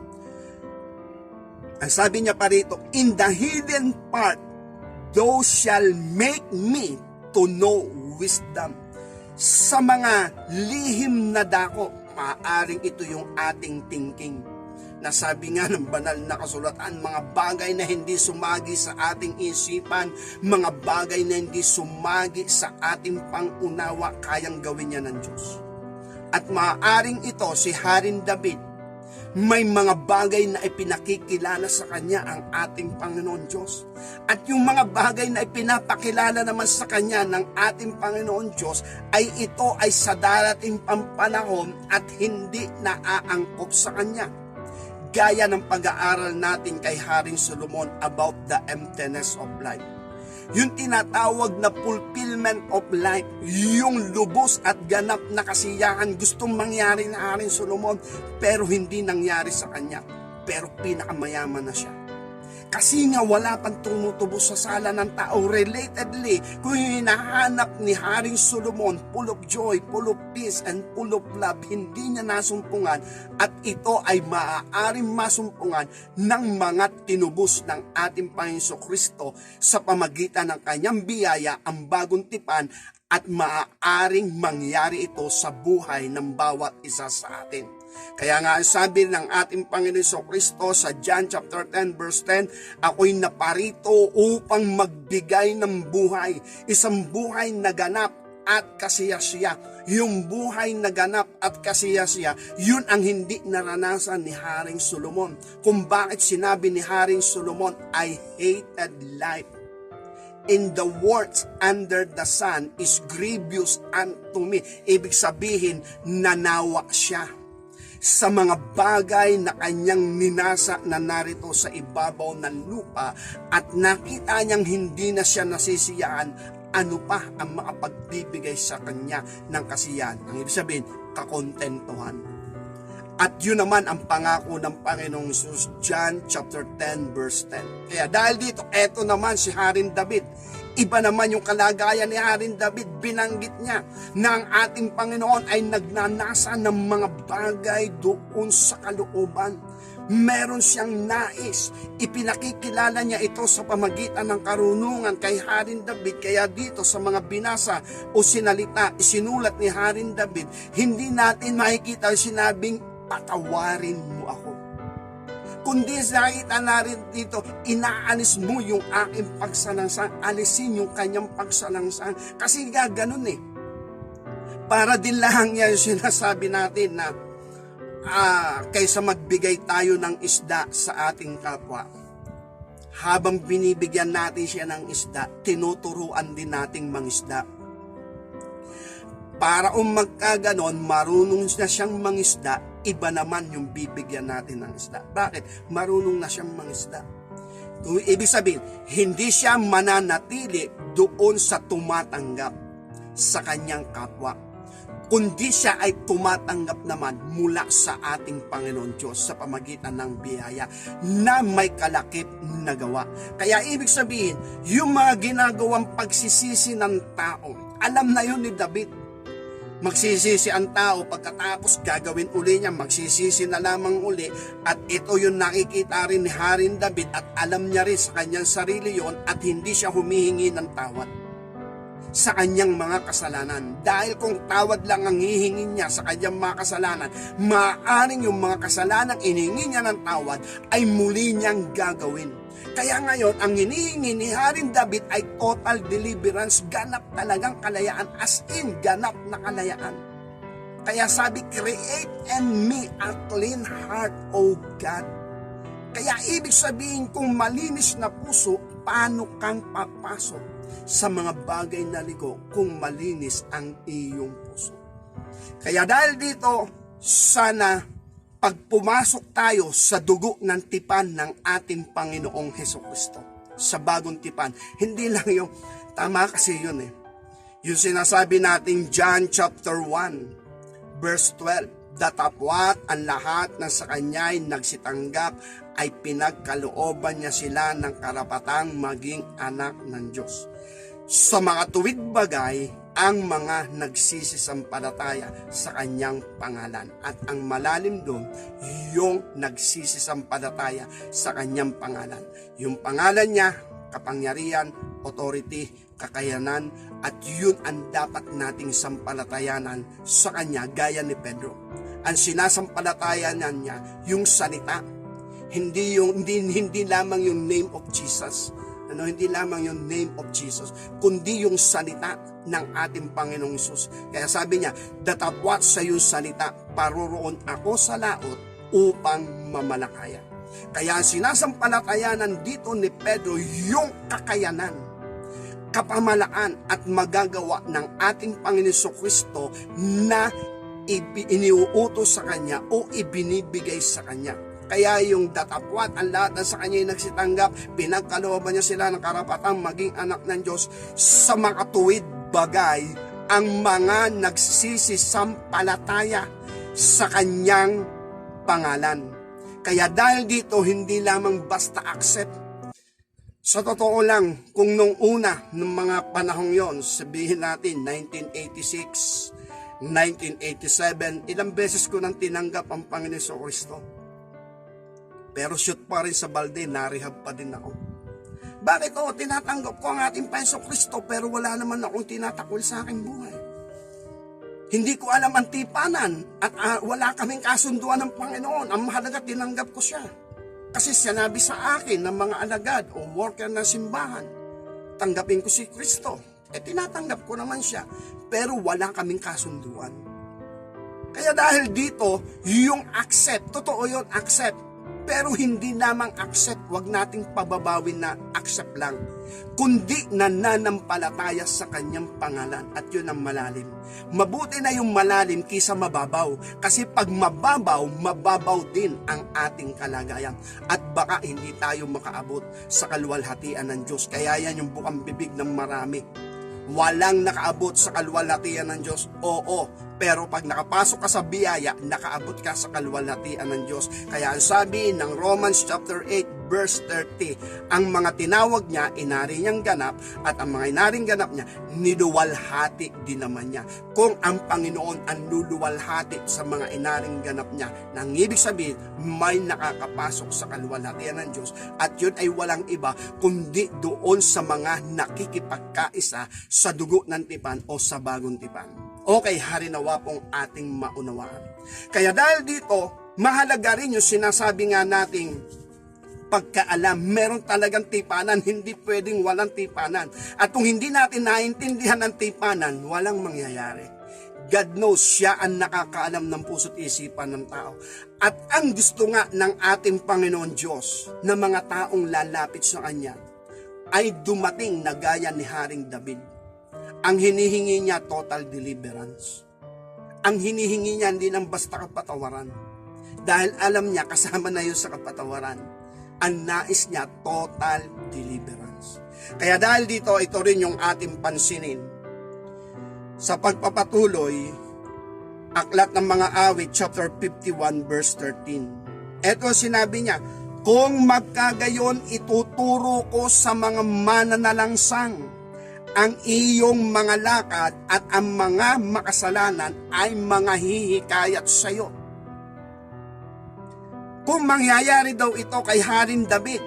ang sabi niya pa rito, in the hidden part, thou shall make me to know wisdom. Sa mga lihim na dako, maaaring ito yung ating thinking. Nasabi nga ng banal na kasulatan, mga bagay na hindi sumagi sa ating isipan, mga bagay na hindi sumagi sa ating pangunawa, kayang gawin niya ng Diyos. At maaaring ito, si Haring David, may mga bagay na ipinakikilala sa kanya ang ating Panginoon Diyos. At yung mga bagay na ipinapakilala naman sa kanya ng ating Panginoon Diyos ay ito ay sa darating panahon at hindi naaangkop sa kanya. Gaya ng pag-aaral natin kay Haring Solomon about the emptiness of life. Yung tinatawag na fulfillment of life, yung lubos at ganap na kasiyahan gustong mangyari na Haring Solomon pero hindi nangyari sa kanya. Pero pinakamayaman na siya. Kasi nga wala pang tumutubos sa sala ng tao. Relatedly, kung hinahanap ni Haring Solomon, full of joy, full of peace, and full of love, hindi niya nasumpungan, at ito ay maaaring masumpungan ng mga tinubos ng ating Panginoon Kristo sa pamagitan ng kanyang biyaya, ang bagong tipan, at maaaring mangyari ito sa buhay ng bawat isa sa atin. Kaya nga sabi ng ating Panginoon Kristo sa John chapter 10 verse 10, ako'y naparito upang magbigay ng buhay, isang buhay na ganap at kasiyasiya. Yung buhay na ganap at kasiyasiya, yun ang hindi naranasan ni Haring Solomon. Kung bakit sinabi ni Haring Solomon, I hated life. In the words under the sun is grievous unto me. Ibig sabihin, nanawa siya sa mga bagay na kanyang ninasa na narito sa ibabaw ng lupa, at nakita niyang hindi na siya nasisiyahan. Ano pa ang makapagbibigay sa kanya ng kasiyahan? Ang ibig sabihin, kakontentuhan. At yun naman ang pangako ng Panginoong Jesus, John chapter 10 verse 10. Kaya dahil dito, eto naman si Haring David. Iba naman yung kalagayan ni Haring David. Binanggit niya na ang ating Panginoon ay nagnanasa ng mga bagay doon sa kalooban. Meron siyang nais. Ipinakikilala niya ito sa pamagitan ng karunungan kay Haring David. Kaya dito sa mga binasa o sinalita, isinulat ni Haring David, hindi natin makikita sinabing, patawarin mo ako. Kundi nakita na rin dito, inaalis mo yung aking pagsalangsang, alisin yung kanyang pagsalangsang. Kasi nga ganun eh. Para din lang yan yung sinasabi natin na kaysa magbigay tayo ng isda sa ating kapwa, habang binibigyan natin siya ng isda, tinuturuan din nating mangisda. Para magkaganon, marunong na siyang mangisda, iba naman yung bibigyan natin ng isda. Bakit? Marunong na siyang mangisda. Ibig sabihin, hindi siya mananatili doon sa tumatanggap sa kanyang kapwa, kundi siya ay tumatanggap naman mula sa ating Panginoon Diyos sa pamagitan ng biyaya na may kalakip na gawa. Kaya ibig sabihin, yung mga ginagawang pagsisisi ng tao, alam na yun ni David. Magsisisi ang tao, pagkatapos gagawin uli niya, magsisisi na lamang uli, at ito yung nakikita rin ni Haring David, at alam niya rin sa kanyang sarili yon, at hindi siya humihingi ng tawad sa kanyang mga kasalanan. Dahil kung tawad lang ang hihingin niya sa kanyang mga kasalanan, maaaring yung mga kasalanang inihingi niya ng tawad ay muli niyang gagawin. Kaya ngayon, ang hinihingi ni Haring David ay total deliverance, ganap talagang kalayaan, as in, ganap na kalayaan. Kaya sabi, create in me a clean heart, O God. Kaya ibig sabihin, kung malinis na puso, paano kang papasok sa mga bagay na ligo kung malinis ang iyong puso? Kaya dahil dito, sana pag pumasok tayo sa dugo ng tipan ng ating Panginoong Hesukristo, sa bagong tipan, hindi lang yung, tama kasi yun eh, yung sinasabi natin John chapter 1 verse 12, datapwat ang lahat ng sa kanya'y nagsitanggap ay pinagkalooban niya sila ng karapatang maging anak ng Diyos. Sa mga tuwid bagay, ang mga nagsisisampalataya sa kanyang pangalan. At ang malalim doon, yung nagsisisampalataya sa kanyang pangalan. Yung pangalan niya, kapangyarihan, authority, kakayanan, at yun ang dapat nating sampalatayanan sa kanya, gaya ni Pedro. Ang sinasampalatayanan niya, yung salita, hindi lamang yung name of Jesus, hindi lamang yung name of Jesus, kundi yung salita ng ating Panginoong Hesus. Kaya sabi niya, datapwat sa iyong salita, paroroon ako sa laot upang mamalakaya. Kaya sinasampalatayanan dito ni Pedro yung kakayanan, kapamalaan at magagawa ng ating Panginoong Kristo na iniuutos sa kanya o ibinibigay sa kanya. Kaya yung datapwat, ang lahat na sa kanya nagsitanggap, pinagkalooban niya sila ng karapatang maging anak ng Diyos sa mga tuwid bagay, ang mga nagsisisampalataya sa kanyang pangalan. Kaya dahil dito, hindi lamang basta accept, Sa totoo lang, kung nung una, nung mga panahong yon, sabihin natin 1986, 1987, ilang beses ko nang tinanggap ang Panginoon Kristo. Pero shoot pa rin sa balde, narehab pa din ako. Bakit tinatanggap ko ang ating Panginoon Kristo pero wala naman akong tinatakwil sa aking buhay? Hindi ko alam ang tipanan at wala kaming kasunduan ng Panginoon. Ang mahalaga, tinanggap ko siya. Kasi sinabi sa akin ng mga alagad o worker ng simbahan, tanggapin ko si Kristo. Tinatanggap ko naman siya, pero wala kaming kasunduan. Kaya dahil dito, yung accept, totoo yun, accept. Pero hindi namang accept, wag nating pababawin na accept lang, kundi nananampalataya sa kanyang pangalan, at yun ang malalim. Mabuti na yung malalim kaysa mababaw, kasi pag mababaw, mababaw din ang ating kalagayan, at baka hindi tayo makaabot sa kaluwalhatian ng Diyos. Kaya yan yung bukang bibig ng marami. Walang nakaabot sa kaluwalhatian ng Diyos, oo. Pero pag nakapasok ka sa biyaya, nakaabot ka sa kaluwalhatian ng Diyos. Kaya ang sabi ng Romans chapter 8 verse 30, ang mga tinawag niya, inari niyang ganap, at ang mga inaring ganap niya, niluwalhati din naman niya. Kung ang Panginoon ang luluwalhati sa mga inaring ganap niya, nang ibig sabihin, may nakakapasok sa kaluwalhatian ng Diyos, at yun ay walang iba, kundi doon sa mga nakikipagkaisa sa dugo ng tipan o sa bagong tipan. Okay, harinawa pong ating maunawaan. Kaya dahil dito, mahalaga rin yung sinasabi nga nating pagkaalam. Meron talagang tipanan, hindi pwedeng walang tipanan. At kung hindi natin naintindihan ang tipanan, walang mangyayari. God knows, siya ang nakakaalam ng puso't isipan ng tao. At ang gusto nga ng ating Panginoon Diyos na mga taong lalapit sa Kanya ay dumating na gaya ni Haring David. Ang hinihingi niya, total deliverance. Ang hinihingi niya, hindi lang basta kapatawaran. Dahil alam niya, kasama na yun sa kapatawaran. Ang nais niya, total deliverance. Kaya dahil dito, ito rin yung ating pansinin. Sa pagpapatuloy, Aklat ng Mga Awit, chapter 51, verse 13. Ito sinabi niya, kung magkagayon, ituturo ko sa mga mananalangsang ang iyong mga lakad, at ang mga makasalanan ay mga hihikayat sa iyo. Kung mangyayari daw ito kay Haring David,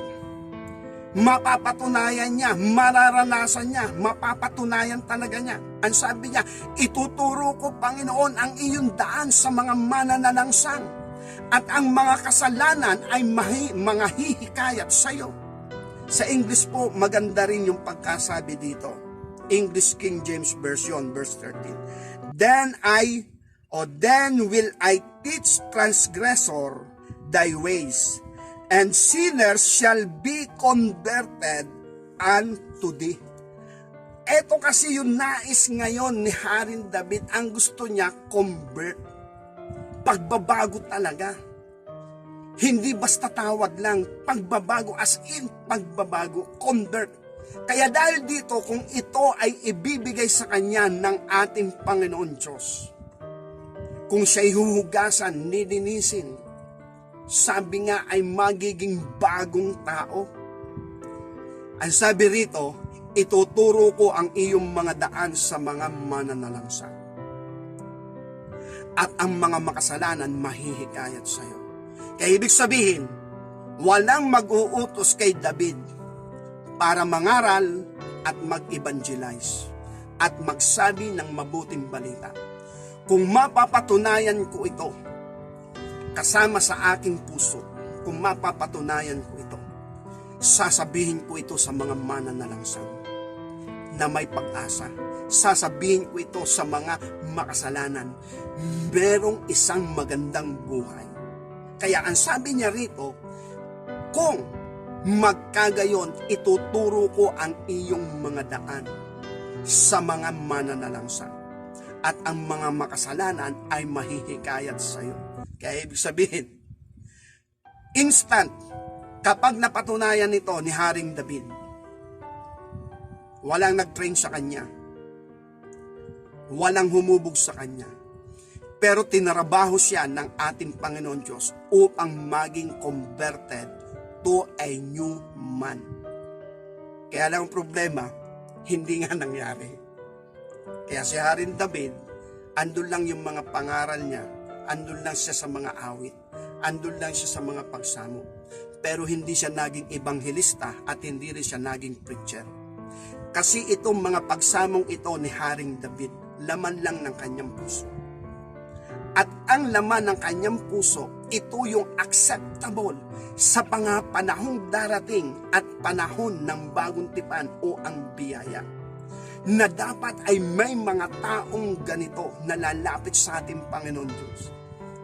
mapapatunayan niya, mararanasan niya, mapapatunayan talaga niya. Ang sabi niya, ituturo ko, Panginoon, ang iyong daan sa mga mananalangsang, at ang mga kasalanan ay mga hihikayat sa iyo. Sa English po, maganda rin yung pagkasabi dito. English King James Version, verse 13. Then will I teach transgressor thy ways, and sinners shall be converted unto thee. Ito kasi yung nais ngayon ni Haring David. Ang gusto niya, convert. Pagbabago talaga. Hindi basta tawad lang. Pagbabago, as in pagbabago, convert. Kaya dahil dito, kung ito ay ibibigay sa kanya ng ating Panginoon Diyos, kung siya'y huhugasan, nilinisin, sabi nga ay magiging bagong tao. Ang sabi rito, ituturo ko ang iyong mga daan sa mga mananalangsang, at ang mga makasalanan mahihikayat sa iyo. Kaya ibig sabihin, walang mag-uutos kay David para mangaral at mag-evangelize at magsabi ng mabuting balita. Kung mapapatunayan ko ito kasama sa aking puso, kung mapapatunayan ko ito, sasabihin ko ito sa mga mananalangsang na may pag-asa. Sasabihin ko ito sa mga makasalanan, merong isang magandang buhay. Kaya ang sabi niya rito, kung magkagayon, ituturo ko ang iyong mga daan sa mga mananalangsang, at ang mga makasalanan ay mahihikayat sa iyo. Kaya ibig sabihin, instant, kapag napatunayan ito ni Haring David, walang nag-train sa kanya, walang humubog sa kanya, pero tinarabaho siya ng ating Panginoon Diyos upang maging converted to a new man. Kaya lang ang problema, hindi nga nangyari. Kaya si Haring David, andun lang yung mga pangaral niya, andun lang siya sa mga awit, andun lang siya sa mga pagsamo. Pero hindi siya naging ebanghelista at hindi rin siya naging preacher. Kasi itong mga pagsamong ito ni Haring David, laman lang ng kanyang puso. At ang laman ng kanyang puso, ito yung acceptable sa panahong darating at panahon ng bagong tipan o ang biyaya. Na dapat ay may mga taong ganito na lalapit sa ating Panginoon Diyos.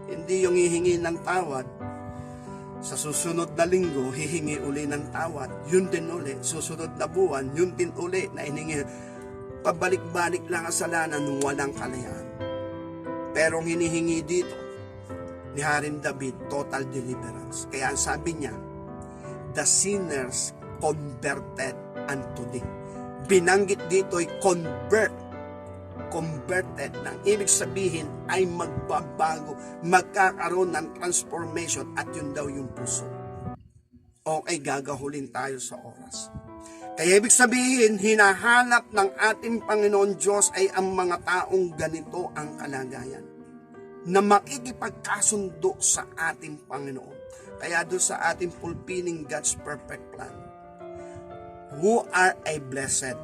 Hindi yung hihingi ng tawad, sa susunod na linggo, hihingi uli ng tawad. Yun din uli. Susunod na buwan, yun din uli na hiningi. Pabalik-balik lang kasalanan nung walang kalayaan. Pero ang hinihingi dito ni Haring David, total deliverance. Kaya ang sabi niya, the sinners converted unto thee. Binanggit dito ay converted nang ibig sabihin ay magbabago, magkakaroon ng transformation at yun daw yung puso. Okay, gagahulin tayo sa oras. Kaya ibig sabihin, hinahanap ng ating Panginoon Diyos ay ang mga taong ganito ang kalagayan na makikipagkasundo sa ating Panginoon. Kaya doon sa ating fulfilling God's perfect plan, who are a blessed.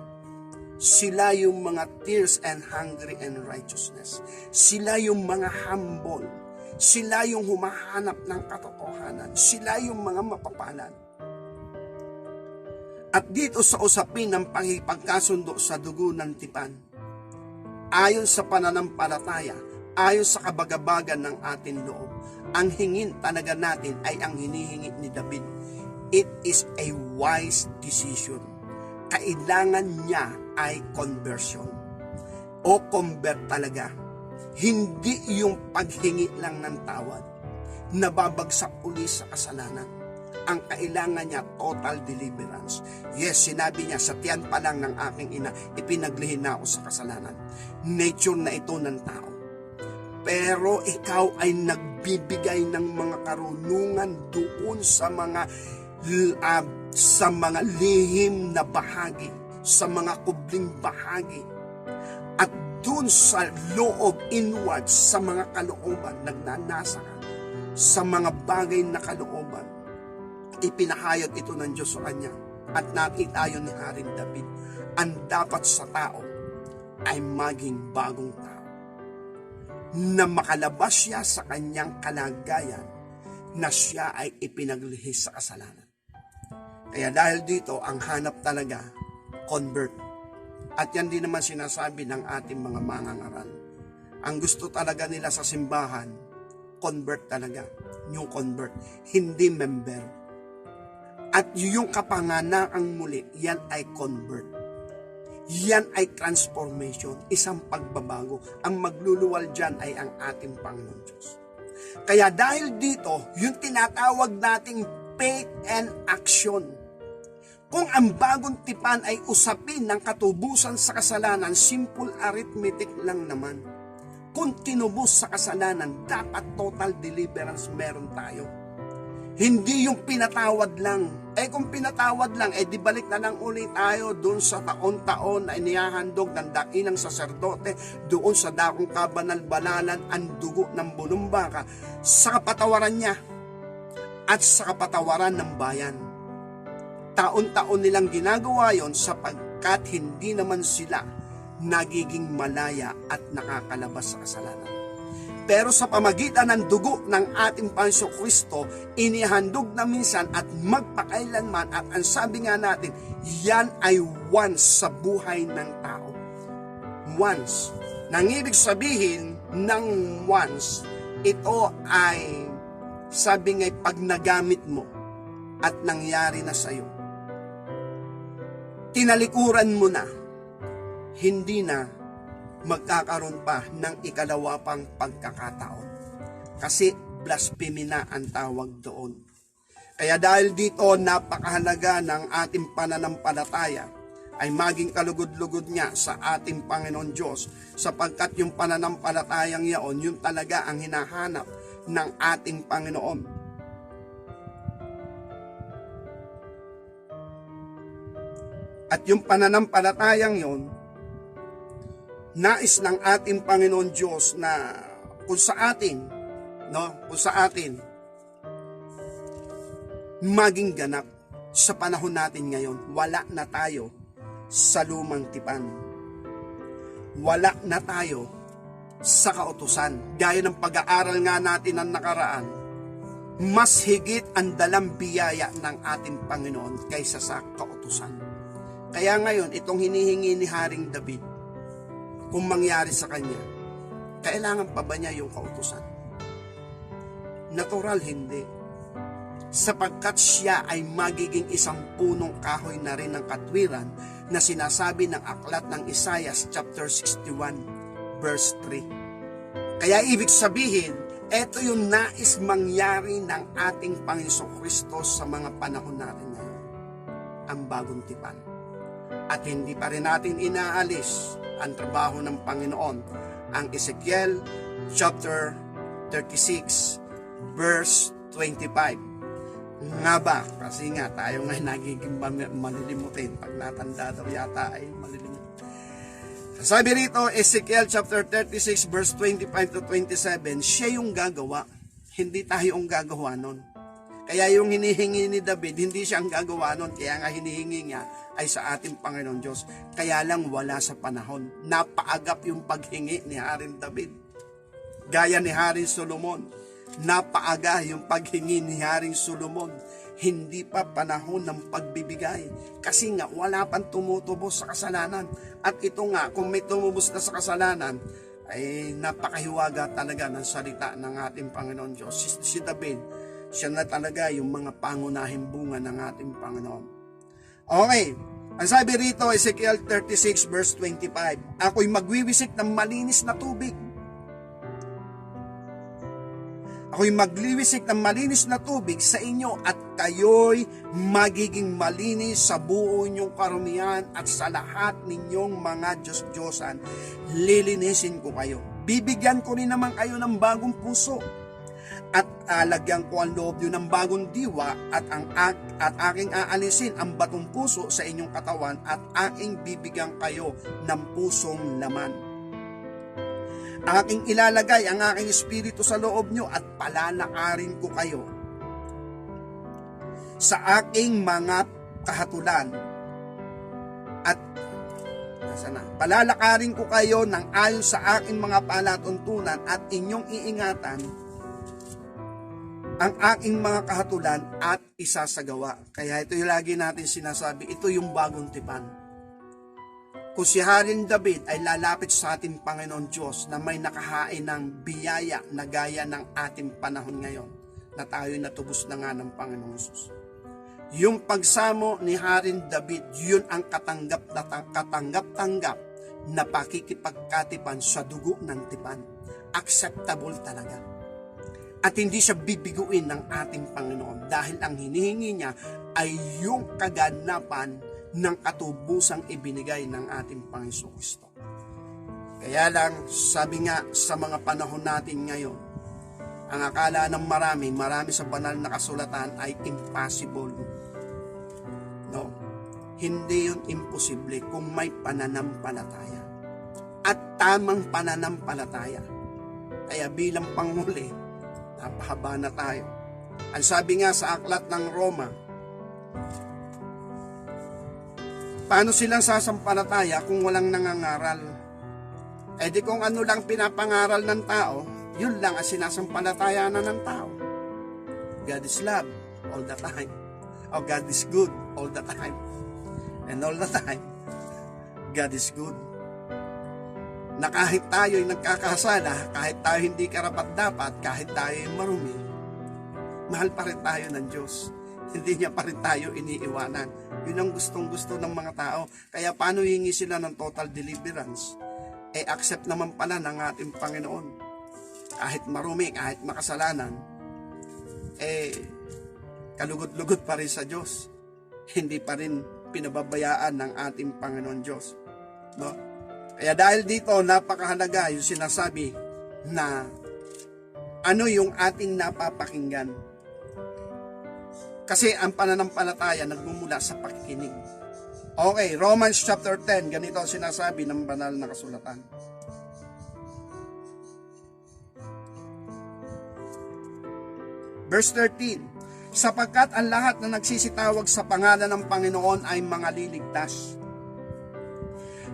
Sila yung mga thirst and hungry and righteousness. Sila yung mga humble. Sila yung humahanap ng katotohanan. Sila yung mga mapapalad. At dito sa usapin ng pagkasundo sa dugo ng tipan, ayon sa pananampalataya, ayon sa kabagabagan ng ating loob, ang hingin talaga natin ay ang hinihingi ni David. It is a wise decision. Kailangan niya ay conversion o convert talaga. Hindi yung paghingi lang ng tawad, nababagsak uli sa kasalanan. Ang kailangan niya, total deliverance. Yes, sinabi niya, sa tiyan pa lang ng aking ina, ipinaglihin na ako sa kasalanan. Nature na ito ng tao. Pero ikaw ay nagbibigay ng mga karunungan doon sa mga lihim na bahagi, sa mga kubling bahagi, at dun sa loob, inward, sa mga kalooban, nagnanasa ka, sa mga bagay na kalooban, ipinahayag ito ng Diyos sa kanya. At nakita yun ni Haring David, ang dapat sa tao ay maging bagong tao, na makalabas siya sa kanyang kalagayan na siya ay ipinaglihis sa kasalanan. Kaya dahil dito, ang hanap talaga, convert. At yan din naman sinasabi ng ating mga mangangaral. Ang gusto talaga nila sa simbahan, convert talaga. New convert, hindi member. At yung kapanganakang muli, yan ay convert. Yan ay transformation, isang pagbabago. Ang magluluwal dyan ay ang ating Panginoon Diyos. Kaya dahil dito, yung tinatawag nating faith and action. Kung ang bagong tipan ay usapin ng katubusan sa kasalanan, simple arithmetic lang naman. Kung tinubos sa kasalanan, dapat total deliverance meron tayo. Hindi yung pinatawad lang. Kung pinatawad lang, di balik na lang ulit tayo doon sa taon-taon na inihahandog ng dakilang saserdote, doon sa dakong kabanal-banalan, ang dugo ng bulumbaka, sa kapatawaran niya at sa kapatawaran ng bayan. Taon-taon nilang ginagawa yon sapagkat hindi naman sila nagiging malaya at nakakalabas sa kasalanan. Pero sa pamagitan ng dugo ng ating Panginoong Kristo, inihandog na minsan at magpakailanman, at ang sabi nga natin, yan ay once sa buhay ng tao. Once. Nang ibig sabihin ng once, ito ay, sabi nga, pag nagamit mo at nangyari na sa'yo, tinalikuran mo na, hindi na magkakaroon pa ng ikalawa pang pagkakataon. Kasi blasphemy na ang tawag doon. Kaya dahil dito, napakahalaga ng ating pananampalataya ay maging kalugod-lugod niya sa ating Panginoon Diyos, sapagkat yung pananampalatayang yaon, yun talaga ang hinahanap ng ating Panginoon. At yung pananampalatayang yon, nais ng ating Panginoon Diyos na kung sa atin maging ganap sa panahon natin ngayon. Wala na tayo sa lumang tipan. Wala na tayo sa kautusan. Gaya ng pag-aaral nga natin ng nakaraan, mas higit ang dalang biyaya ng ating Panginoon kaysa sa kautusan. Kaya ngayon, itong hinihingi ni Haring David, kung mangyari sa kanya, kailangan pa ba niya yung kautusan? Natural, hindi. Sapagkat siya ay magiging isang punong kahoy na rin ng katwiran na sinasabi ng aklat ng Isaiah chapter 61 verse 3. Kaya ibig sabihin, ito yung nais mangyari ng ating Panginoong Kristo sa mga panahon natin ngayon. Ang bagong tipan. At hindi pa rin natin inaalis ang trabaho ng Panginoon. Ang Ezekiel chapter 36 verse 25. Nga ba? Kasi nga tayo nga nagiging malilimutin. Pag natanda daw yata ay malilimutin. Sabi rito, Ezekiel chapter 36 verse 25 to 27, siya yung gagawa. Hindi tayo yung gagawa nun. Kaya yung hinihingi ni David, hindi siya ang gagawa nun. Kaya nga hinihingi niya ay sa ating Panginoon Diyos. Kaya lang wala sa panahon. Napaagap yung paghingi ni Haring David. Gaya ni Haring Solomon. Napaaga yung paghingi ni Haring Solomon. Hindi pa panahon ng pagbibigay. Kasi nga, wala pang tumutubos sa kasalanan. At ito nga, kung may tumubos na sa kasalanan, ay napakahiwaga talaga ng salita ng ating Panginoon Diyos. Si David, siya na talaga yung mga pangunahing bunga ng ating Panginoon. Okay, ang sabi rito, Ezekiel 36 verse 25, ako'y magwiwisik ng malinis na tubig. Ako'y magliwisik ng malinis na tubig sa inyo at kayo'y magiging malinis sa buo inyong karumihan at sa lahat ninyong mga Diyos-Diyosan. Lilinisin ko kayo. Bibigyan ko rin naman kayo ng bagong puso at alagyan ko ang loob nyo ng bagong diwa at aking aalisin ang batong puso sa inyong katawan at aking bibigyan kayo ng pusong laman. Aking ilalagay ang aking espiritu sa loob nyo at palalakarin ko kayo sa aking mga kahatulan at palalakarin ko kayo ng ayon sa aking mga palatuntunan at inyong iingatan ang aking mga kahatulan at isasagawa. Kaya ito yung lagi natin sinasabi, ito yung bagong tipan. Kung si Haring David ay lalapit sa ating Panginoon Diyos na may nakahain ng biyaya na gaya ng ating panahon ngayon, na tayo natubos na nga ng Panginoon Jesus. Yung pagsamo ni Haring David, yun ang katanggap-tanggap na pakikipagkatipan sa dugo ng tipan. Acceptable talaga. At hindi siya bibiguin ng ating Panginoon dahil ang hinihingi niya ay yung kaganapan ng katubusang ibinigay ng ating Panginoon Kristo. Kaya lang, sabi nga sa mga panahon natin ngayon, ang akala ng marami sa banal na kasulatan ay impossible. No, hindi yun imposible kung may pananampalataya. At tamang pananampalataya. Kaya bilang panghuli, napahaba na tayo. Ang sabi nga sa aklat ng Roma, paano silang sasampalataya kung walang nangangaral? Eh di kung ano lang pinapangaral ng tao, yun lang ang sinasampalataya na ng tao. God is love all the time. O God is good all the time. And all the time, God is good. Na kahit tayo'y nagkakasala, kahit tayo hindi karapat-dapat, kahit tayo'y marumi, mahal pa rin tayo ng Diyos. Hindi niya pa rin tayo iniiwanan. Yun ang gustong-gusto ng mga tao. Kaya paano hingi sila ng total deliverance? Eh, accept naman pala ng ating Panginoon. Kahit marumi, kahit makasalanan, eh, kalugod-lugod pa rin sa Diyos. Hindi pa rin pinababayaan ng ating Panginoon Diyos. No? Kaya dahil dito, napakahalaga yung sinasabi na ano yung ating napapakinggan. Kasi ang pananampalataya nagmumula sa pakikinig. Okay, Romans chapter 10, ganito ang sinasabi ng banal na kasulatan. Verse 13, sapagkat ang lahat na nagsisitawag sa pangalan ng Panginoon ay mga liligtas.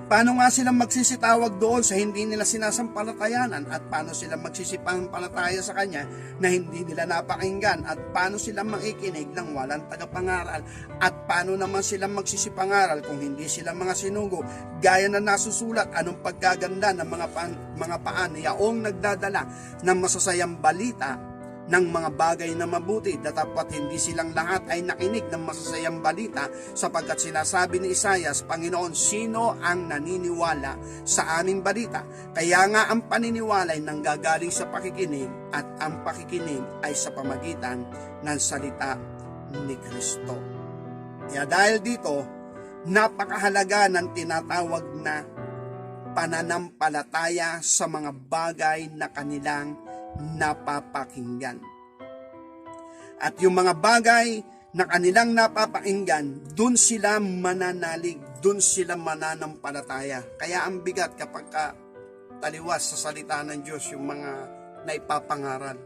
Paano nga sila magsisitawag doon sa hindi nila sinasampalatayanan, at paano sila magsisipampalataya sa Kanya na hindi nila napakinggan, at paano sila makikinig ng walang tagapangaral, at paano naman sila magsisipangaral kung hindi sila mga sinugo, gaya na nasusulat, anong pagkaganda ng mga paan yaong nagdadala ng masasayang balita ng mga bagay na mabuti, dapat hindi silang lahat ay nakinig ng masasayang balita, sapagkat sinasabi ni Isaias, Panginoon, sino ang naniniwala sa aming balita? Kaya nga ang paniniwala ay nanggagaling sa pakikinig, at ang pakikinig ay sa pamagitan ng salita ni Kristo. Kaya dahil dito, napakahalaga ng tinatawag na pananampalataya sa mga bagay na kanilang napapakinggan. At yung mga bagay na kanilang napapakinggan, dun sila mananalig, dun sila mananampalataya. Kaya ang bigat kapag taliwas sa salita ng Diyos yung mga naipapangaral.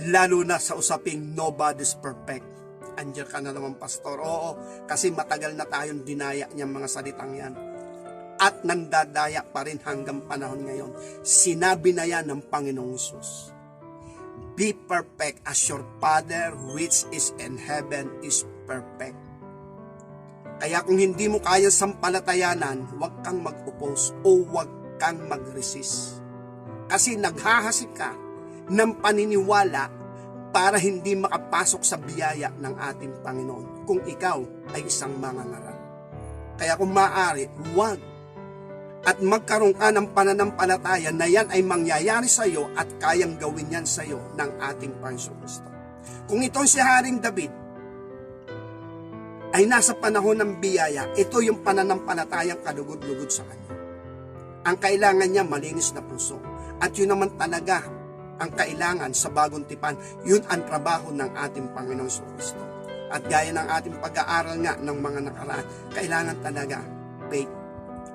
Lalo na sa usaping nobody's perfect. Andiyan ka na naman, pastor. Oo, kasi matagal na tayong dinaya niyang mga salitang yan. At nandadaya pa rin hanggang panahon ngayon. Sinabi na yan ng Panginoong Hesus. Be perfect as your Father which is in heaven is perfect. Kaya kung hindi mo kaya sampalatayanan, huwag kang mag-oppose o huwag kang mag-resist. Kasi naghahasik ka ng paniniwala para hindi makapasok sa biyaya ng ating Panginoon kung ikaw ay isang mangangaral. Kaya kung maaari, huwag. At magkaroon ka ng pananampalataya na yan ay mangyayari sa iyo at kayang gawin yan sa iyo ng ating Panginoon Kristo. Kung itong si Haring David ay nasa panahon ng biyaya, ito yung pananampalatayang kalugod-lugod sa kanya. Ang kailangan niya malinis na puso. At yun naman talaga ang kailangan sa bagong tipan. Yun ang trabaho ng ating Panginoon Kristo. At gaya ng ating pag-aaral nga ng mga nakaraan, kailangan talaga faith.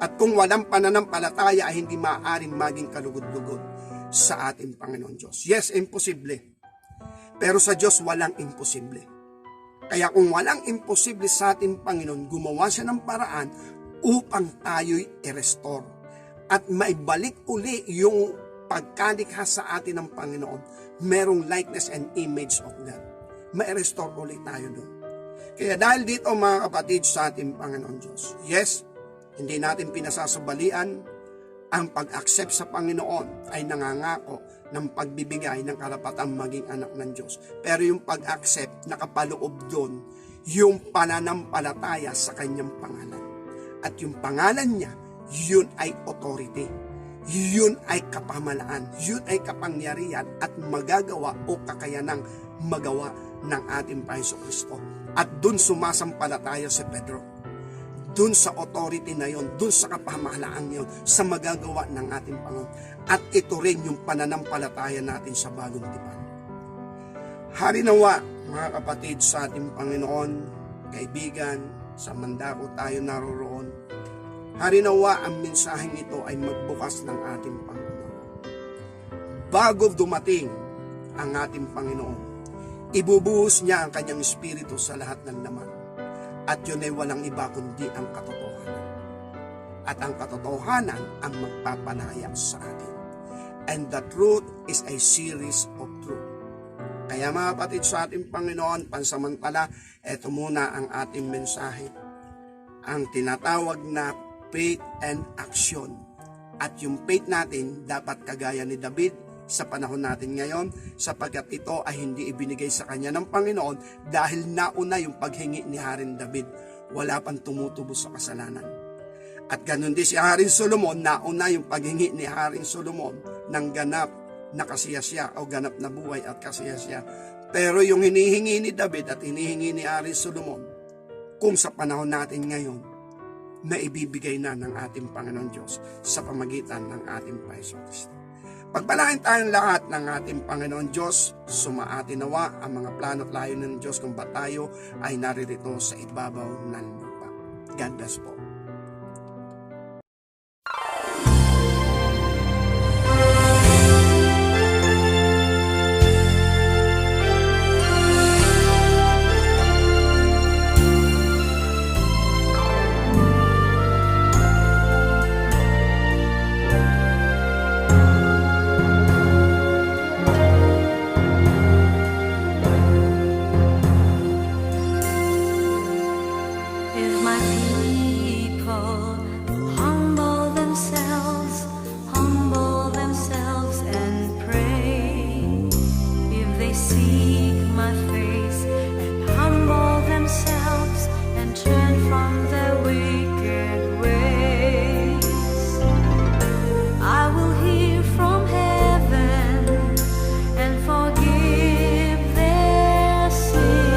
At kung walang pananampalataya ay hindi maaaring maging kalugod-lugod sa ating Panginoon Diyos. Yes, imposible. Pero sa Diyos walang imposible. Kaya kung walang imposible sa ating Panginoon, gumawa siya ng paraan upang tayo'y i-restore. At maibalik uli yung pagkalikha sa atin ng Panginoon. Merong likeness and image of God. Ma-restore uli tayo doon. Kaya dahil dito mga kapatid sa ating Panginoon Diyos, yes, hindi natin pinasasabalian ang pag-accept sa Panginoon ay nangangako ng pagbibigay ng karapatang maging anak ng Diyos. Pero yung pag-accept, nakapaloob doon yung pananampalataya sa kanyang pangalan. At yung pangalan niya, yun ay authority. Yun ay kapamalaan. Yun ay kapangyarihan at magagawa o kakayanang magawa ng ating Panginoon Kristo. At doon sumasampalataya si Pedro. Doon sa authority na yon, doon sa kapamahalaan yon, sa magagawa ng ating Panginoon. At ito rin yung pananampalataya natin sa bagong tipan. Harinawa, mga kapatid, sa ating Panginoon, kaibigan, sa mandako tayo naroroon. Harinawa, ang mensaheng ito ay magbukas ng ating Panginoon. Bago dumating ang ating Panginoon, ibubuhos niya ang kanyang espiritu sa lahat ng laman. At yun ay walang iba kundi ang katotohanan. At ang katotohanan ang magpapalaya sa atin. And the truth is a series of truth. Kaya mga kapatid sa ating Panginoon, pansamantala, eto muna ang ating mensahe. Ang tinatawag na faith and action. At yung faith natin dapat kagaya ni David sa panahon natin ngayon, sapagkat ito ay hindi ibinigay sa kanya ng Panginoon dahil nauna yung paghingi ni Haring David. Wala pang tumutubo sa kasalanan. At ganun din si Haring Solomon, nauna yung paghingi ni Haring Solomon ng ganap na kasiyasya o ganap na buhay at kasiyasya. Pero yung hinihingi ni David at hinihingi ni Haring Solomon, kung sa panahon natin ngayon, na ibibigay na ng ating Panginoon Diyos sa pamagitan ng ating Panginoon Kristo. Pagpalain tayong lahat ng ating Panginoon Diyos, sumaati nawa ang mga plano at layunin ng Diyos kung ba tayo ay naririto sa ibabaw ng lupa. God bless po.